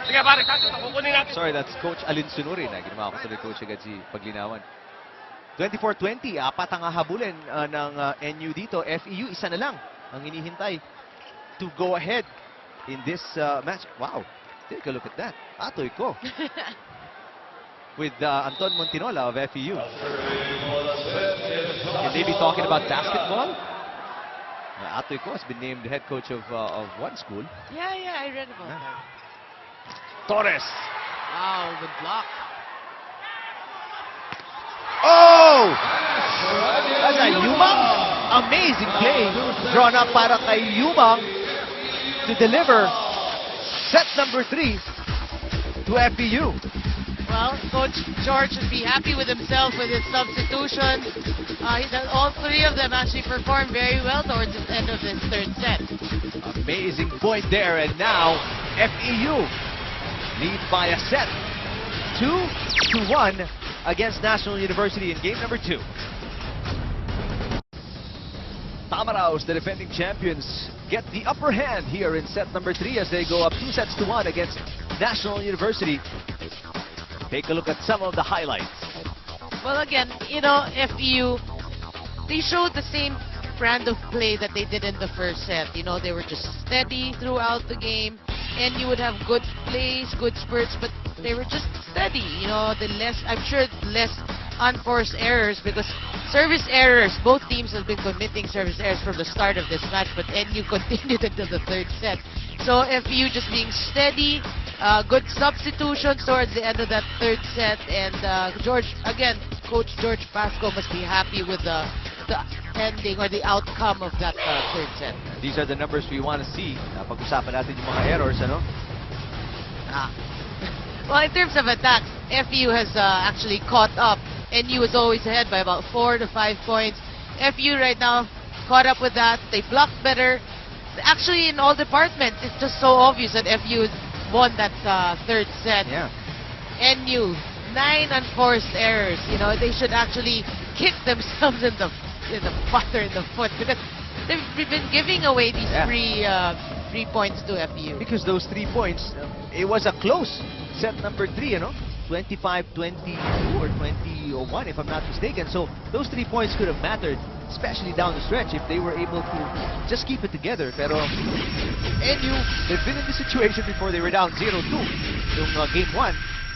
Sige pare, kukunin natin. Sorry, that's Coach Alin Sunurin. Ginawa ko tuloy Coach agad si Paglinawan. 24-20, apat ang habulin ng NU dito. FEU, isa na lang ang hinihintay to go ahead in this match. Wow, take a look at that. Atoy ko. With Anton Montinola of FEU. Can they be talking about basketball? Atoy ko has been named head coach of one school. Yeah, I read about that. Torres. Wow, good block. Oh! That's a Yumang. Amazing play. Drawn up para kay Yumang to deliver set number 3 to FEU. Well, Coach George should be happy with himself with his substitutions. All three of them actually performed very well towards the end of this third set. Amazing point there, and now FEU lead by a set. 2-1 against National University in game number 2. Tamaraos, the defending champions, get the upper hand here in set number 3 as they go up 2-1 against National University. Take a look at some of the highlights. Well, again, FEU, they showed the same brand of play that they did in the first set. They were just steady throughout the game, and you would have good plays, good spurts, but they were just steady. I'm sure less unforced errors because service errors. Both teams have been committing service errors from the start of this match, but NU continued until the third set. So FEU just being steady, good substitutions towards the end of that third set, and Coach George Pasco must be happy with the ending or the outcome of that third set. These are the numbers we want to see. Pag-usapan natin yung mga errors, ano? Well, in terms of attacks, FEU has actually caught up. NU was always ahead by about 4 to 5 points. FEU right now caught up with that. They blocked better. Actually, in all departments, it's just so obvious that FEU won that third set. Yeah. NU, 9 unforced errors. You know, they should actually kick themselves in the butt or in the foot, because they've been giving away these three points to FEU. Because those 3 points, it was a close set number 3, you know, 25-22 or 20-1 if I'm not mistaken. So those 3 points could have mattered, especially down the stretch, if they were able to just keep it together. Pero NU, they've been in this situation before. They were down 0-2 in game 1,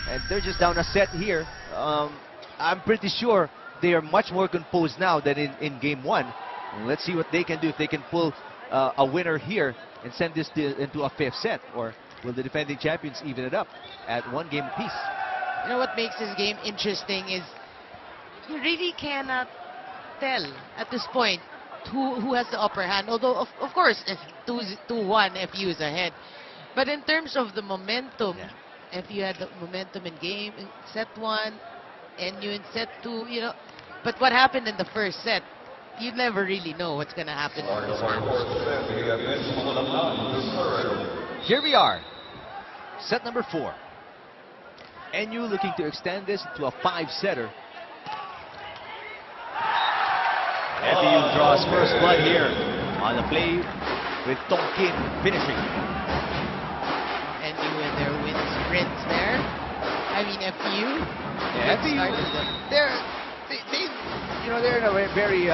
and they're just down a set here. I'm pretty sure they are much more composed now than in game 1. Let's see what they can do, if they can pull a winner here and send this into a 5th set, or will the defending champions even it up at 1 game apiece? You know what makes this game interesting is you really cannot tell at this point who has the upper hand. Although, of course, if 2-1, FEU is ahead. But in terms of the momentum, FEU had the momentum in set 1, NU in set 2, you know. But what happened in the first set, you never really know what's going to happen. Here we are, set number 4. NU looking to extend this to a 5-setter. FEU draws first blood here on the play with Tong Kim finishing. NU and their win sprints there. I mean FEU. Yeah, FEU. They're in a very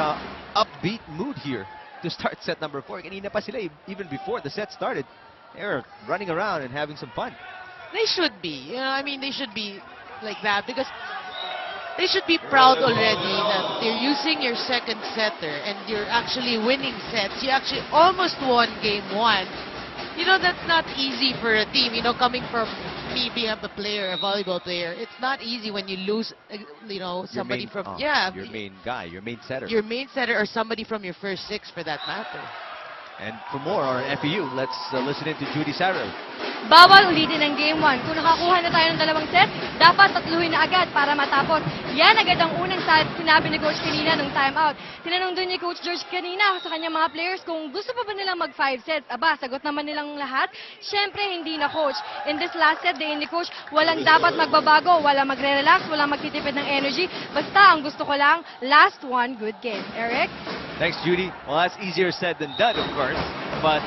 upbeat mood here to start set number 4. Kanina pa sila, even before the set started, they were running around and having some fun. They should be. You know, I mean, they should be like that, because they should be proud already that they're using your second setter and you're actually winning sets. You actually almost won game 1. You know, that's not easy for a team. You know, coming from me being a player, a volleyball player, it's not easy when you lose, you know, somebody from your main guy, your main setter. Your main setter, or somebody from your first 6 for that matter. And for more on FEU, let's listen in to Judy Sarrel. Bawal ulitin ang game 1. Kung nakakuha na tayo ng 2 set, dapat tatluhin na agad para matapos. Yan agad ang unang sinabi ni Coach kanina nung timeout. Tinanong dun ni Coach George kanina sa kanyang mga players kung gusto pa ba nilang mag 5 sets. Aba, sagot naman nilang lahat. Siyempre, hindi na, Coach. In this last set, day ni Coach, walang dapat magbabago, walang magre-relax, walang magtitipid ng energy. Basta, ang gusto ko lang, last one good game. Eric? Thanks, Judy. Well, that's easier said than done, of course. But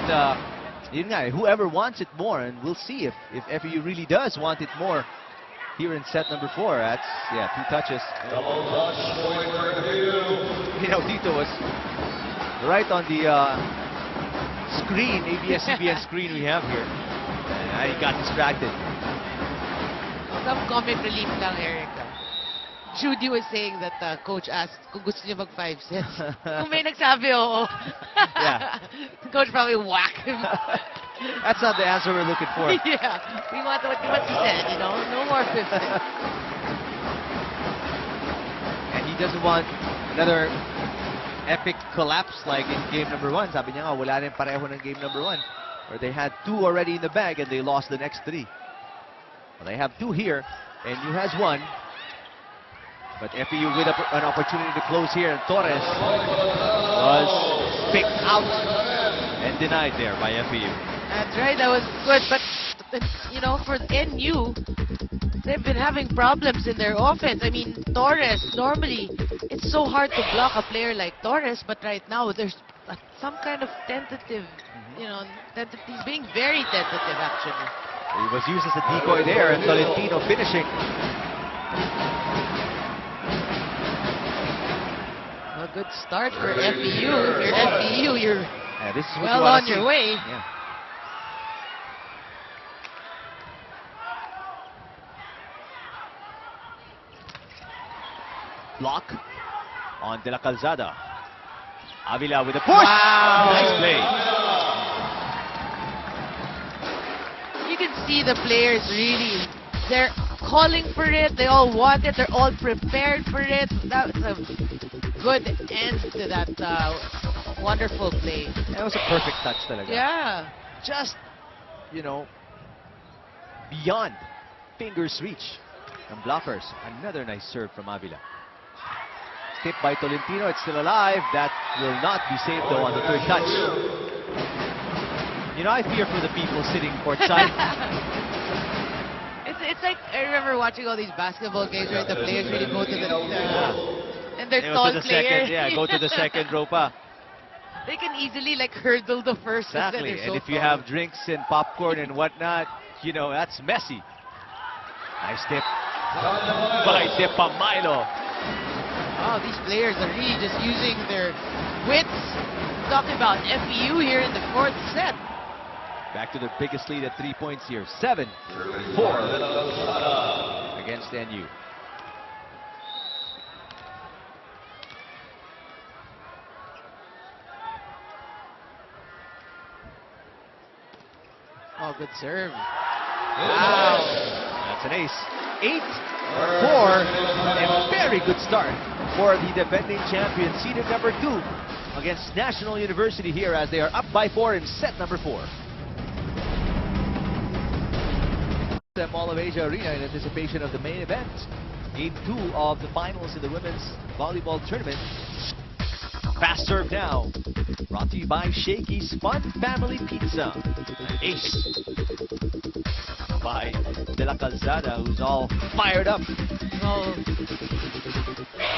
yun nga, whoever wants it more, and we'll see if FEU really does want it more here in set number 4. That's 2 touches. You know, Tito was right on the screen, ABS-CBN screen we have here, and he got distracted. Some comic relief lang, Eric. Judy was saying that Coach asked kung gusto niya mag 5 sets. Kung may nagsabi, oo. Yeah. Coach probably whack him. That's not the answer we're looking for. Yeah. We want what he said, you know. No more 5 sets. And he doesn't want another epic collapse like in game number 1. Sabi niya nga, wala rin pareho ng game number 1. Where they had 2 already in the bag and they lost the next 3. Well, they have 2 here, and NU has 1. But FEU with an opportunity to close here, and Torres was picked out and denied there by FEU. That's right, that was good. But, you know, for NU, they've been having problems in their offense. I mean, Torres, normally, it's so hard to block a player like Torres, but right now, there's some kind of tentative, you know, he's being very tentative, actually. He was used as a decoy there, and Tolentino finishing. A good start for FEU. If you're FEU, you're this is what well you on see. your way. Yeah. Block on De La Calzada. Avila with a push. Wow. Nice play. You can see the players really, they're calling for it, they all want it, they're all prepared for it. That was a good end to that wonderful play. That was a perfect touch talaga. Yeah. Just, you know, beyond fingers reach ng blockers. Another nice serve from Avila. Tip by Tolentino, it's still alive. That will not be saved though on the third touch. You know, I fear for the people sitting courtside. It's like, I remember watching all these basketball games where the players really go to the, and they're They go tall to the players. second, go to the second row pa. They can easily like hurdle the first. Exactly, They're and so if you tall. have drinks and popcorn and whatnot, you know, that's messy. Nice tip by Milo. Oh, these players are really just using their wits. Talking about FEU here in the fourth set. Back to the biggest lead at 3 points here. 7-4 against NU. Oh, good serve. Wow. That's an ace. 8-4. A very good start for the defending champion, seeded number 2 against National University here as they are up by 4 in set number 4. The Mall of Asia Arena in anticipation of the main event. Game 2 of the finals in the women's volleyball tournament. Fast serve now. Brought to you by Shakey's Fun Family Pizza. An ace by De La Calzada, who's all fired up. Oh,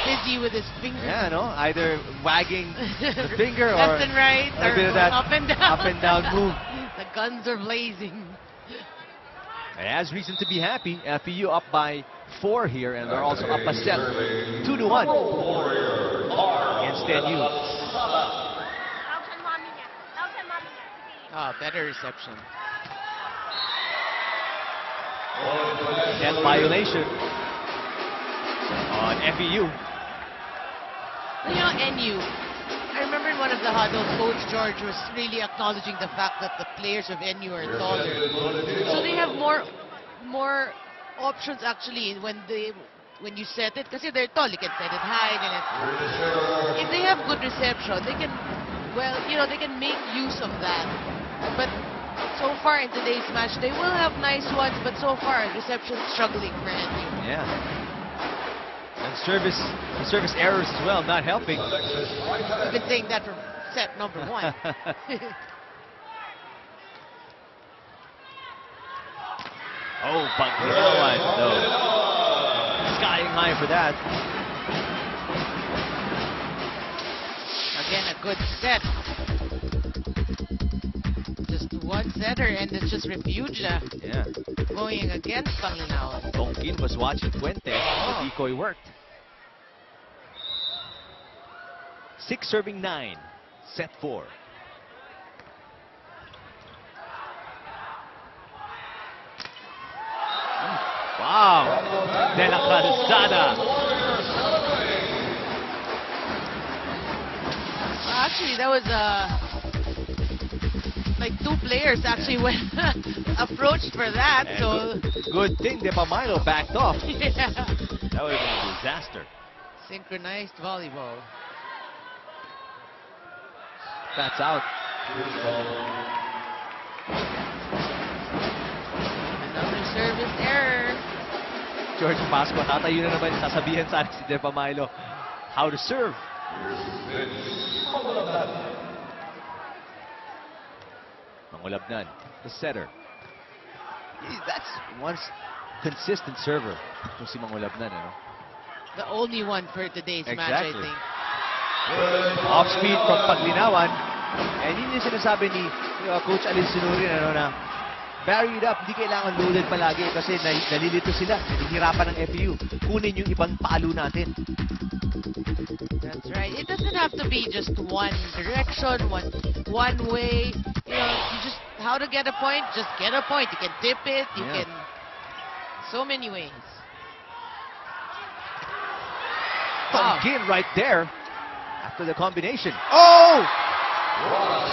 busy with his fingers. Yeah, no, either wagging the finger or left and right, a bit of that up and down. up and down move. The guns are blazing. It has reason to be happy. FEU up by 4 here, and they're also up a set 2-1 against NU. Oh, better reception. Net violation on FEU. You know, NU, I remember in one of the huddles, Coach George was really acknowledging the fact that the players of NU are taller. So they have more options actually when you set it, because they're tall, you can set it high. If they have good reception, they can, well, you know, they can make use of that. But so far in today's match, they will have nice ones, but so far reception struggling for NU. Yeah. And service errors as well, not helping. I've been saying that from set number 1. Oh, Pagliawan, no. Skying high for that. Again, a good set. Just one setter, and it's just refuge Yeah. going against Pagliawan. Tonkin was watching Fuentes. The decoy worked. 6 serving 9. Set 4. Wow. De La Calzada. Actually, that was like 2 players actually went approached for that. And So good thing De Pamilo backed off. yeah, That would have been a disaster. synchronized volleyball. That's out. Another service error. George Pasco, tatayo na naman, sasabihan sa akin si De Pamilo how to serve. Mangulabnan, the setter. That's one consistent server. Kung si Mangulabnan, ano? The only one for today's match, I Exactly. think. Off speed from Paglinawan. And yun yung sinasabi ni Coach Alin Sinurin, ano, na varied up, hindi kailangan loaded palagi kasi nalilito sila, nahihirapan ng FEU. Kunin yung ibang palo natin. That's right. It doesn't have to be just one direction, one way. You know, you just how to get a point, just get a point. You can dip it, you Yeah. can so many ways. Tongkin right there after the combination. Oh!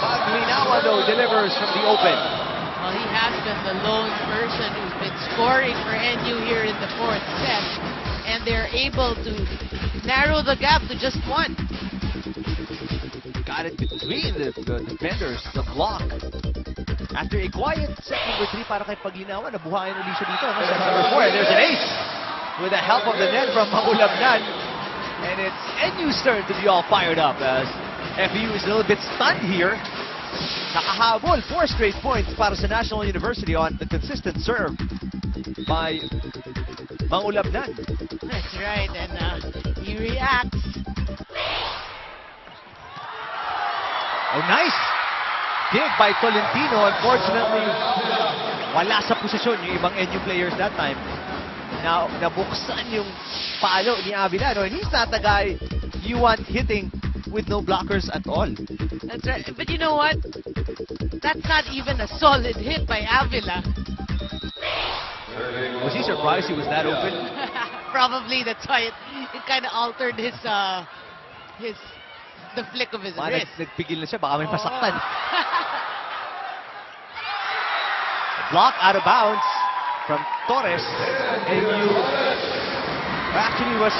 Paglinawa, though, delivers from the open. Well, he has been the lone person who's been scoring for NU here in the fourth set. And they're able to narrow the gap to just one. Got it between the defenders, the block. After a quiet set number 3 para kay Paglinawa, nabuhayan ulit siya dito. Set number 4, and there's an ace with the help of the net from Maulabnan. And it's NU's turn to be all fired up as FEU is a little bit stunned here. Nakahabol, 4 straight points para sa National University on the consistent serve by Maulabnan. That's right, and he reacts. Oh, nice dig by Tolentino. Unfortunately, wala sa posisyon yung ibang NU players that time. Now, nabuksan yung palo ni Avila. And he's not the guy you want hitting with no blockers at all. That's right. But you know what? That's not even a solid hit by Avila. Was he surprised he was that open? Probably. That's why it kind of altered the flick of his wrist. Nagpigil na siya. Baka may pasaktan. Block out of bounds from Torres. And actually was...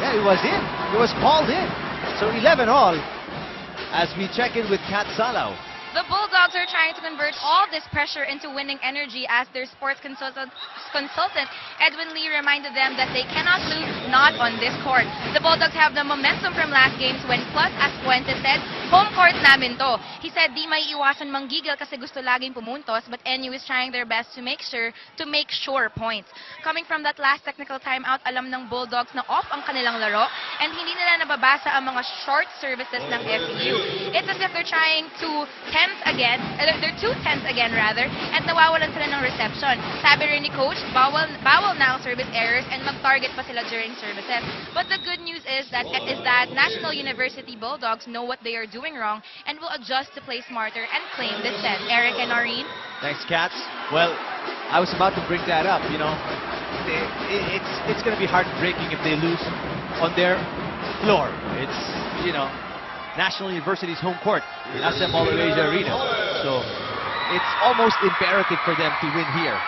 Yeah, it was in. It was called in. So 11 all as we check in with Kat Salaw. The Bulldogs are trying to convert all this pressure into winning energy as their sports consultant Edwin Lee reminded them that they cannot lose, not on this court. The Bulldogs have the momentum from last games when Plus Aspuente said, home court namin to. He said di may iwasan manggigil kasi gusto laging pumuntos, but NU is trying their best to make sure points. Coming from that last technical timeout, alam ng Bulldogs na off ang kanilang laro and hindi nila nababasa ang mga short services ng FEU. It's as if they're trying to they're too tense again rather, and nawawalan sila ng reception. Sabi rin ni Coach, bawal na ang service errors and mag-target pa sila during services. But the good news is that National University Bulldogs know what they are doing wrong and will adjust to play smarter and claim this set. Eric and Noreen? Thanks, Cats. Well, I was about to bring that up, you know. It's going to be heartbreaking if they lose on their floor. It's, you know, National University's home court in SM Malabasia Arena. So it's almost imperative for them to win here.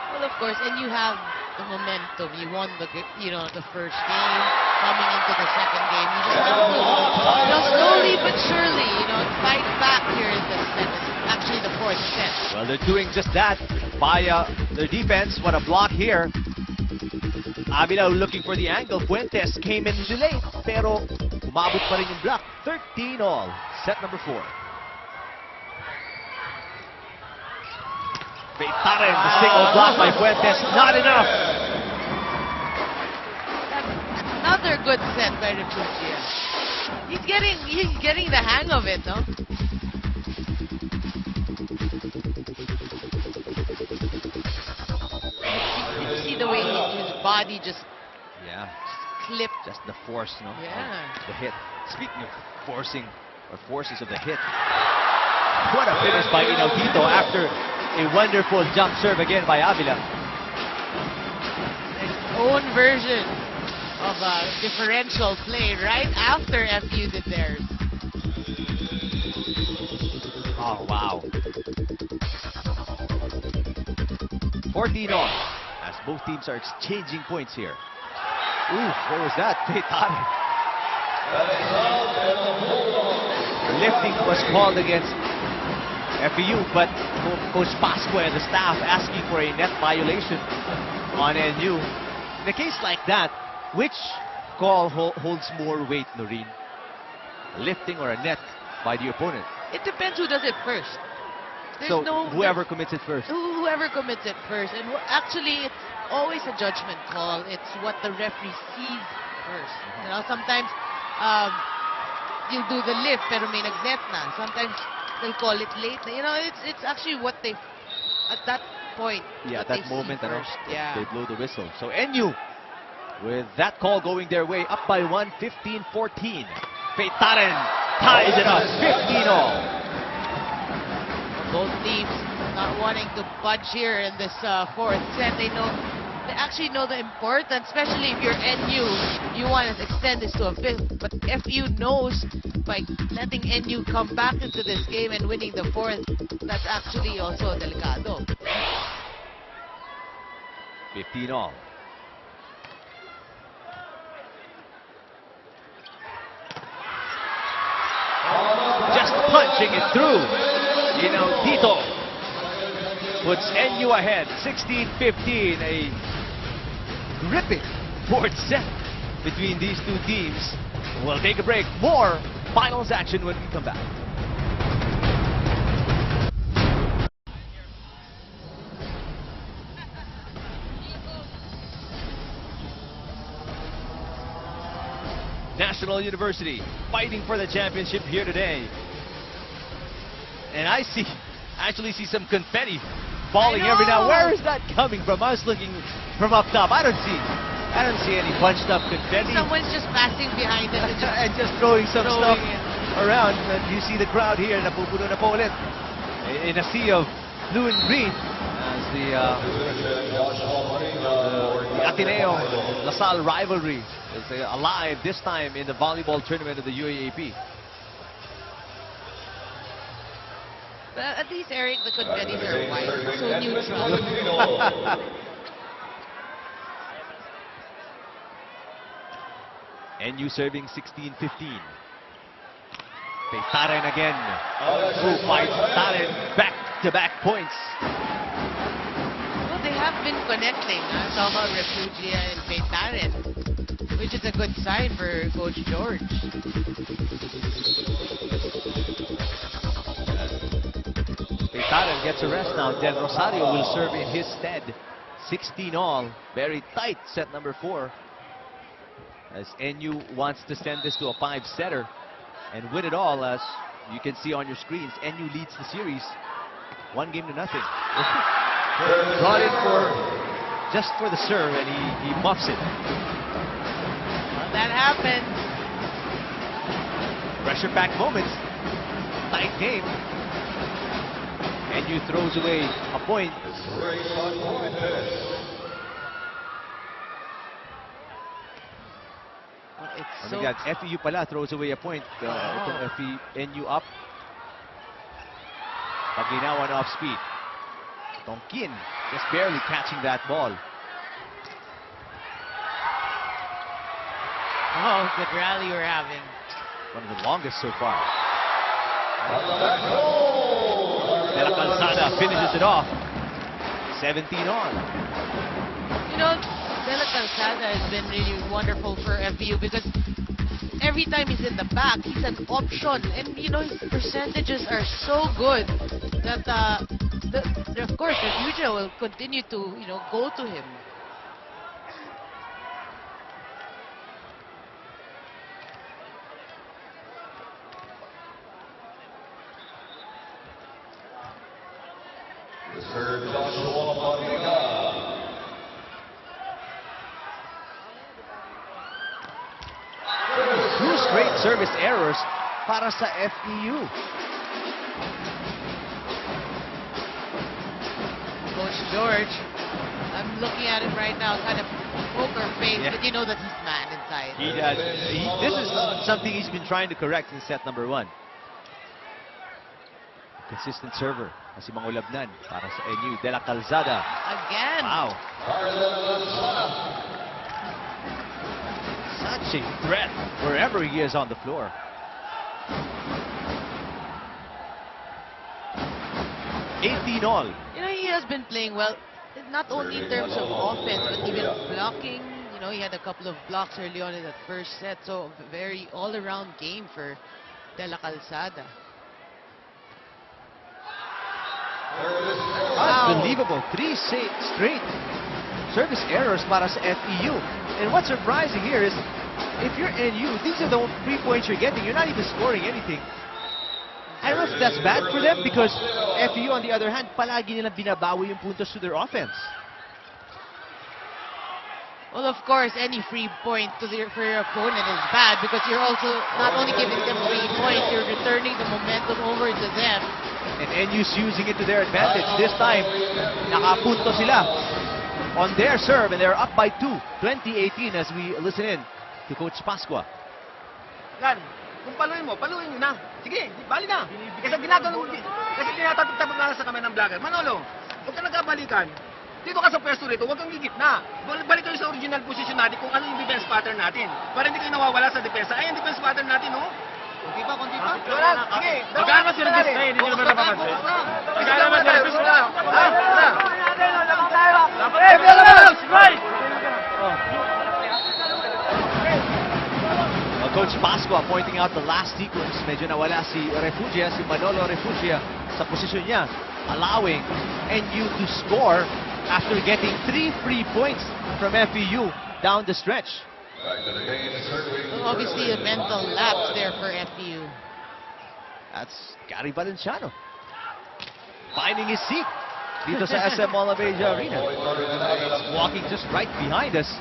Well, of course, and you have the momentum. You won the first game. Coming into the second game, you just have to slowly but surely, fight back here in the seventh. Actually, the fourth set. Well, they're doing just that by their defense. What a block here. Avila looking for the angle. Fuentes came in late, pero umabot pa rin yung block. 13 all. Set number 4. Beitaren, the single block by Fuentes. Not enough. Another good set by Repugia. He's getting the hang of it, no? You see the way his body just clipped. Just the force, no? Yeah. The hit. Speaking of forcing, or forces of the hit, what a finish by Inautito after a wonderful jump serve again by Avila. His own version of a differential play right after FEU did theirs. Oh, wow. 14 on as both teams are exchanging points here. Ooh, what was that? Lifting was called against FEU, but Coach Pasqua and the staff asking for a net violation on NU. In a case like that, which call holds more weight, Noreen? Lifting or a net by the opponent? It depends who does it first. So whoever commits it first. Whoever commits it first. And actually, it's always a judgment call. It's what the referee sees first. Sometimes you do the lift, pero may nagnet na. Sometimes they'll call it late. It's actually what they, at that point. Yeah, at that moment, first. Yeah. They blow the whistle. So NU, with that call going their way, up by 1, 15-14. Beitaren ties it up, 15 all. Both teams not wanting to budge here in this fourth set. They know they actually know the importance, especially if you're NU. You want to extend this to a fifth, but FEU knows by letting NU come back into this game and winning the fourth, that's actually also delicado. 15 all. Just punching it through. Tito puts NU ahead, 16-15. A gripping fourth set between these two teams. We'll take a break. More finals action when we come back. National University fighting for the championship here today. And I actually see some confetti falling every now. Where is that coming from? I was looking from up top. I don't see any bunched up confetti. Someone's just passing behind it and just throwing some stuff it around. And you see the crowd here, napupuno na po ulit in a sea of blue and green as the Ateneo LaSalle rivalry is alive this time in the volleyball tournament of the UAAP. But at least, Eric, the confettis are white, so neutral. NU serving 16-15. Peitaren again. Peitaren back-to-back points. Well, they have been connecting. Toma, Refugia, and Peitaren, which is a good sign for Coach George. Peitaren gets a rest now. Del Rosario will serve in his stead. 16 all. Very tight set number 4. As NU wants to send this to a 5-setter and win it all. As you can see on your screens, NU leads the series 1-0. Brought in just for the serve, and he muffs it. Well, that happened. Pressure-packed moments. Tight game. NU throws away a point. It's Oh my God, FEU pala throws away a point. Itong NU up. Paglinawan off speed. Tonkin just barely catching that ball. Oh, good rally we're having. One of the longest so far. De La Calzada finishes it off. 17 on. You know, De La Calzada has been really wonderful for FEU because every time he's in the back, he's an option. And, you know, his percentages are so good that, of course, the future will continue to, you know, go to him. Two straight service errors para sa FEU. Coach George, I'm looking at him right now, kind of poker face, Yeah. but you know that he's man inside. He does. This is something he's been trying to correct in set number 1. Consistent server. Si Mangulabnan para sa NU. De La Calzada. Again. Wow. Such a threat wherever he is on the floor. $18 all. You know, he has been playing well, not only in terms of offense, but even blocking. You know, he had a couple of blocks early on in that first set. So, very all-around game for De La Calzada. Unbelievable. 3 straight service errors para sa FEU. And what's surprising here is, if you're NU, these are the 3 points you're getting. You're not even scoring anything. I don't know if that's bad for them because FEU, on the other hand, palagi nilang binabawi yung puntos to their offense. Well, of course, any free point for your opponent is bad because you're also not only giving them free points, you're returning the momentum over to them. And NU's using it to their advantage. This time, nakapunto sila. on their serve, and they're up by 2, 20-18 as we listen in to Coach Pascua. Yan. Kung paluin mo na. Sige, bali na. Kasi tinatatagtag na sa kamay ng vlogger. Manolo, huwag ka nagkabalikan. Dito ka sa pwesto rito, huwag kang gigitna. Balik kayo sa original position natin kung ano yung defense pattern natin. Para hindi kayo nawawala sa depensa. Ay, ang defense pattern natin, no? Kunti pa. Wala, sige. Magkano service na yun? Hindi nyo ba napapansin? Magkano naman service na? Coach Pascua pointing out the last sequence. Medyo nawala si Refugia, si Manolo Refugia sa posisyon niya, allowing NU to score after getting 3 free points from FEU down the stretch. Well, obviously, a mental lapse there for FEU. That's Gary Valenciano finding his seat dito sa SM Mall of Asia Arena. Walking just right behind us.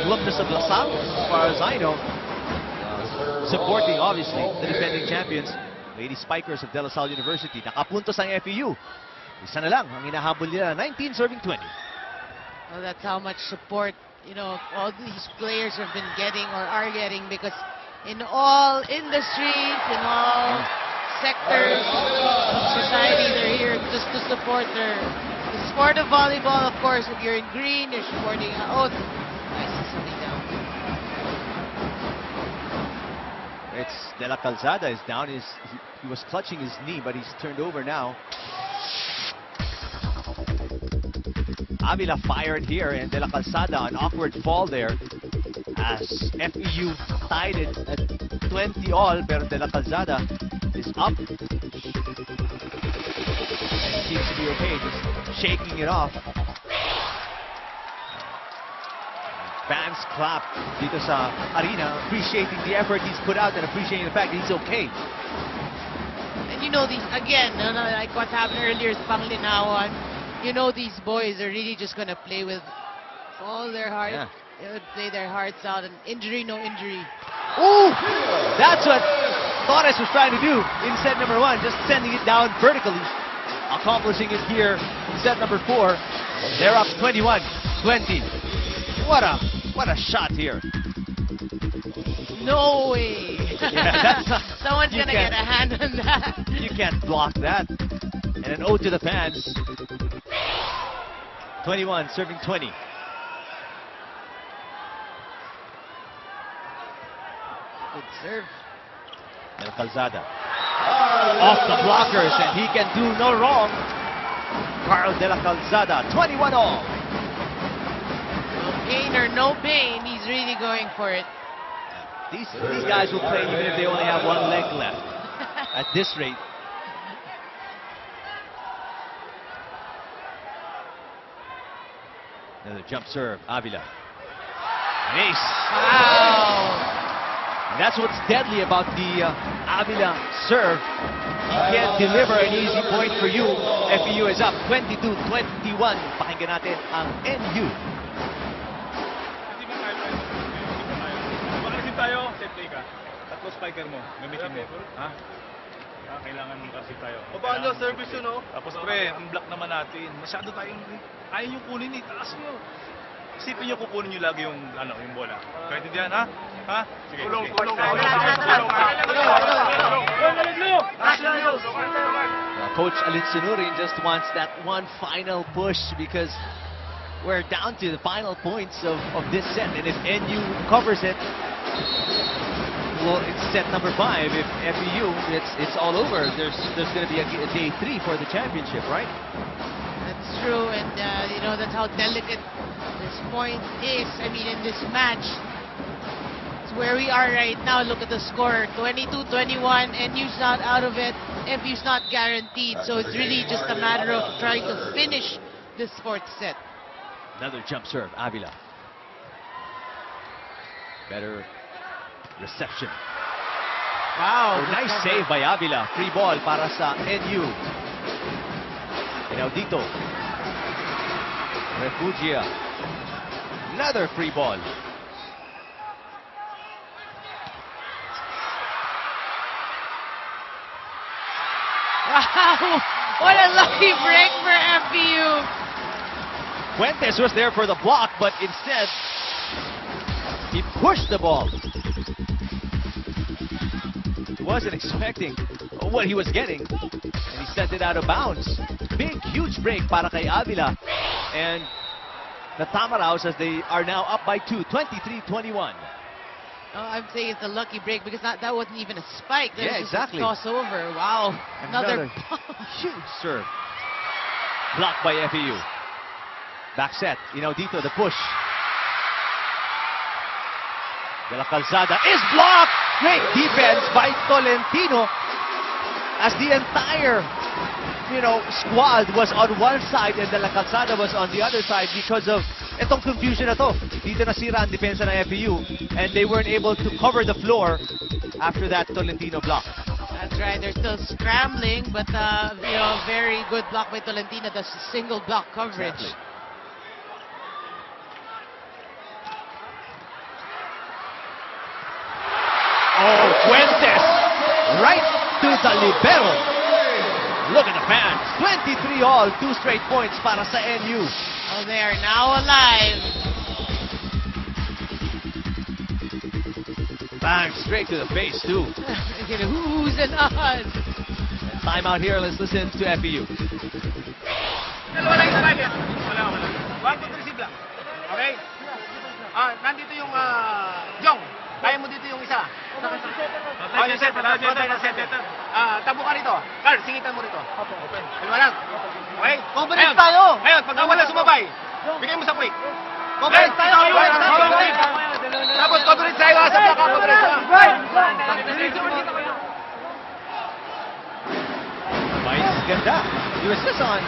Alumnus of LaSalle, as far as I know. Supporting, obviously, the defending champions, Lady Spikers of De La Salle University. Nakapuntos ang FEU. Isa na lang ang inahabol nila, 19 serving 20. Well, that's how much support, all these players have been getting or are getting, because in all industries, in all sectors of society, they're here just to support the sport of volleyball. Of course, if you're in green, you're supporting. Oh, nice to see down. It's De La Calzada is down. He was clutching his knee, but he's turned over now. Avila fired here, and De La Calzada, an awkward fall there, as FEU tied it at 20 all, pero De La Calzada is up. And seems to be okay, just shaking it off. Fans clap dito sa arena, appreciating the effort he's put out and appreciating the fact that he's okay. And these, again, like what happened earlier is Panglinawan. These boys are really just going to play with all their heart. Yeah. They would play their hearts out, and injury, no injury. Ooh! That's what Torres was trying to do in set number 1, just sending it down vertically. Accomplishing it here in set number 4. They're up 21-20. What a shot here. No way. Yeah, Someone's going to get a hand on that. You can't block that. And an ode to the fans. 21 serving 20. Good serve. El Calzada. Off the blockers, and he can do no wrong. Carl De La Calzada, 21 all. No pain or no pain, he's really going for it. These guys will play even if they only have one leg left. At this rate. Another jump serve, Avila. An ace. Wow. And that's what's deadly about the Avila serve. He can't deliver an easy point for you. FEU is up 22-21. Pakinggan natin ang NU. Bakit tayo? Safety ka. Tapos spiker mo. Gamitin mo. Ha? Kailangan kasi tayo. O paano? Service yun, no? Tapos pre, ang block naman natin. Masyado tayong ayaw yung kunin eh. Taas nyo. Isipin nyo kukunin nyo lagi yung yung bola. Kahit hindi yan, ha? Ha? Sige. Tulong. Coach Alin Sinurin just wants that one final push because we're down to the final points of this set. And if NU covers it, well, it's set number 5. If FEU, it's all over. There's going to be a day 3 for the championship, right? That's true, and that's how delicate this point is. I mean, in this match, it's where we are right now. Look at the score, 22-21. NU's not out of it. FEU's not guaranteed, so it's really just a matter of trying to finish this fourth set. Another jump serve, Avila. Better reception. Wow. Oh, nice save by Avila. Free ball para sa NU. Inaudito. Refugia. Another free ball. Wow. What a lucky break for FEU. Fuentes was there for the block, but instead, he pushed the ball. He wasn't expecting what he was getting, and he sent it out of bounds. Big, huge break para kay Avila. And the Tamaraws, as they are now up by 2, 23-21. I'm saying it's a lucky break because that wasn't even a spike. That Yeah, was just exactly. a toss over. Wow. Another huge serve. Blocked by FEU. Back set. Inaudito, the push. De La Calzada is blocked. Great defense by Tolentino as the entire squad was on one side and De La Calzada was on the other side because of itong confusion na to. Dito nasira ang depensa ng FEU and they weren't able to cover the floor after that Tolentino block. That's right. They're still scrambling, but very good block by Tolentino. That's single block coverage. Exactly. Oh, Fuentes right to the libero. Look at the fans. 23 all, 2 straight points para sa NU. Oh, they are now alive. Bang, straight to the face too. Who's and us? Timeout here. Let's listen to FEU. Wala yung target. Wala. 1, 2, 3, receive lang. Okay? Nandito yung Jong. Kaya mo dito yung isa. Yung center. Tabo ka rito. Carl, singitan mo rito. Kalma lang. Okay? Conference tayo. Ngayon, pag wala sumabay, bigay mo sa quick. Conference tayo. Tapos coverage tayo sa pagka-coverage. Vice ganda. He was just on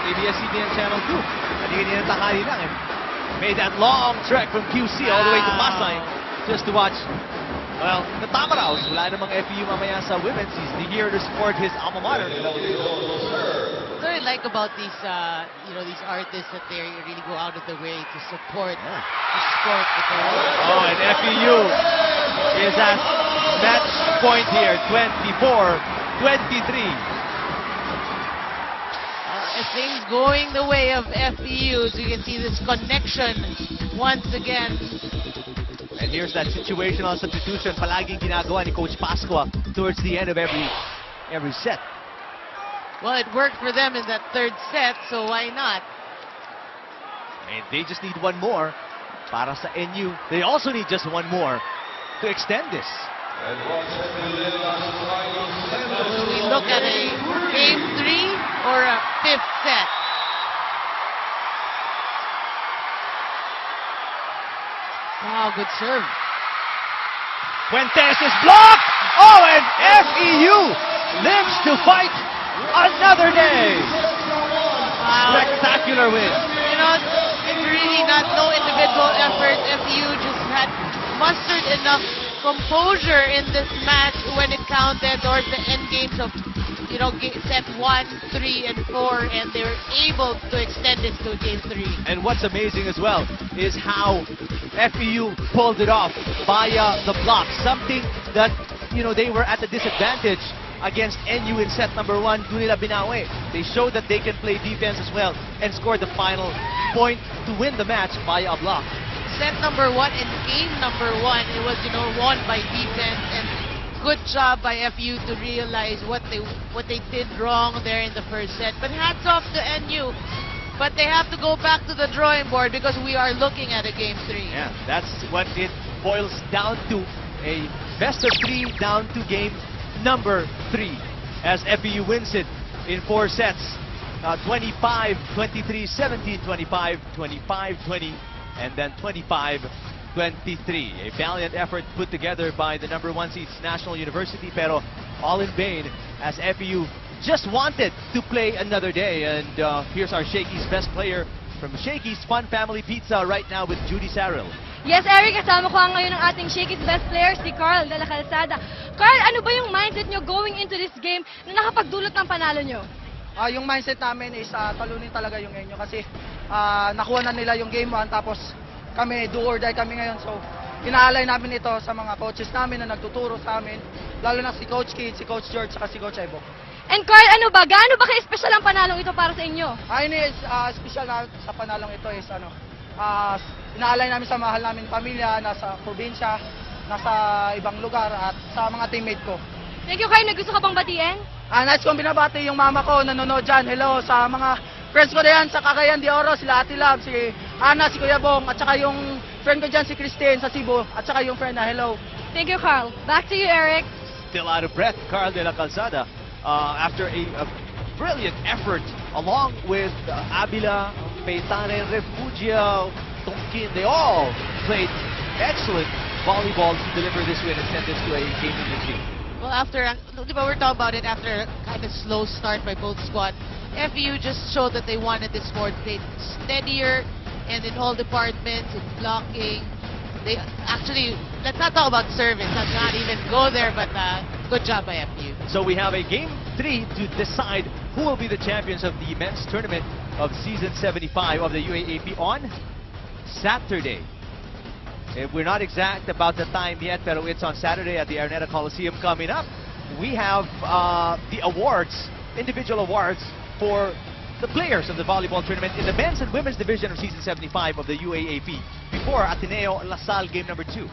ABS-CBN Channel 2. Hindi kanina takali lang eh. Made that long trek from QC all the way to Pasay just to watch, well, the Tamaraws. Wala namang FEU mamaya sa women's. He's here to support his alma mater. What I like about these, these artists that they really go out of the way to support the sport. Oh, and FEU is at match point here, 24-23. Things going the way of FEU, so you can see this connection once again. And here's that situational substitution palaging ginagawa ni Coach Pascua towards the end of every set. Well, it worked for them in that third set, so why not? And they just need one more para sa NU. They also need just one more to extend this. Will we look at a game 3 or a 5th set? Wow, good serve. Fuentes is blocked! Oh, and FEU lives to fight another day! Wow. Spectacular win. It's really not no individual effort. FEU just had mustered enough composure in this match when it counted towards the end games of set 1, 3, and 4, and they were able to extend this to game 3. And what's amazing as well is how FEU pulled it off via the block. Something that, they were at a disadvantage against NU in set number 1. Doon nila binawi. They showed that they can play defense as well and score the final point to win the match via a block. Set number 1 and game number 1, it was, won by defense, and good job by FEU to realize what they did wrong there in the first set. But hats off to NU. But they have to go back to the drawing board because we are looking at a game 3. Yeah, that's what it boils down to. A best of 3 down to game number 3 as FEU wins it in 4 sets. 25-23, 17-25, 25-20, and then 25-23. A valiant effort put together by the number 1 seeds National University, pero all in vain as FEU just wanted to play another day. And here's our Shakey's best player from Shakey's Fun Family Pizza right now with Judy Sarrell. Yes, Eric, kasama ko ngayon ang ating Shakey's best player, si Carl de la Calzada. Carl, ano ba yung mindset nyo going into this game na nakapagdulot ng panalo nyo? Yung mindset namin is talunin talaga yung NU kasi nakuha na nila yung game 1 tapos kami do or die kami ngayon. So inaalay namin ito sa mga coaches namin na nagtuturo sa amin, lalo na si Coach Kid, si Coach George, saka si Coach Evo. And Carl, ano ba? Gaano ba ka-espesyal ang panalong ito para sa inyo? Ini is special na sa panalong ito is inaalay namin sa mahal namin pamilya, nasa probinsya, nasa ibang lugar at sa mga teammate ko. Thank you, Carl. May gusto ka bang batiin? Nice kong binabati yung mama ko nanonood dyan. Hello sa mga friends ko na yan sa Cagayan de Oro, sila Ate Love, si Ana, si Kuya Bong, at saka yung friend ko dyan si Christine sa Cebu, at saka yung friend na hello. Thank you, Carl. Back to you, Eric. Still out of breath, Carl de la Calzada, after a brilliant effort along with Abila, Peitane, Refugio, Tonkin. They all played excellent volleyball to deliver this win and send this to a game in the team. Well, we're talking about it after a kind of slow start by both squads. FEU just showed that they wanted this sport. They steadier and in all departments, in blocking. They actually, let's not talk about service. Let's not even go there, but good job by FEU. So we have a game 3 to decide who will be the champions of the men's tournament of season 75 of the UAAP on Saturday. We're not exact about the time yet, but it's on Saturday at the Araneta Coliseum. Coming up, we have the awards, individual awards for the players of the volleyball tournament in the men's and women's division of season 75 of the UAAP before Ateneo Lasal game number 2.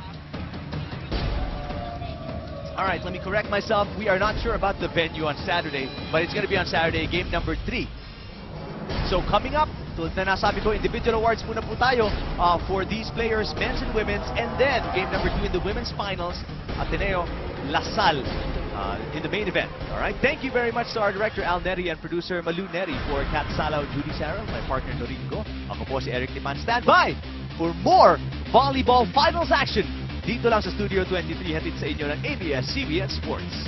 All right, let me correct myself. We are not sure about the venue on Saturday, but it's going to be on Saturday, game number 3. So coming up, tulad na nasabi ko, individual awards muna po tayo for these players, men's and women's, and then game number 2 in the women's finals, Ateneo Lasal in the main event. All right, thank you very much to our director Al Neri and producer Malu Neri, for Kat Salaw, Judy Sarah, my partner Noringo. Ako po si Eric Lipan. Stand by for more volleyball finals action dito lang sa Studio 23, hatid sa inyo ng ABS-CBN Sports.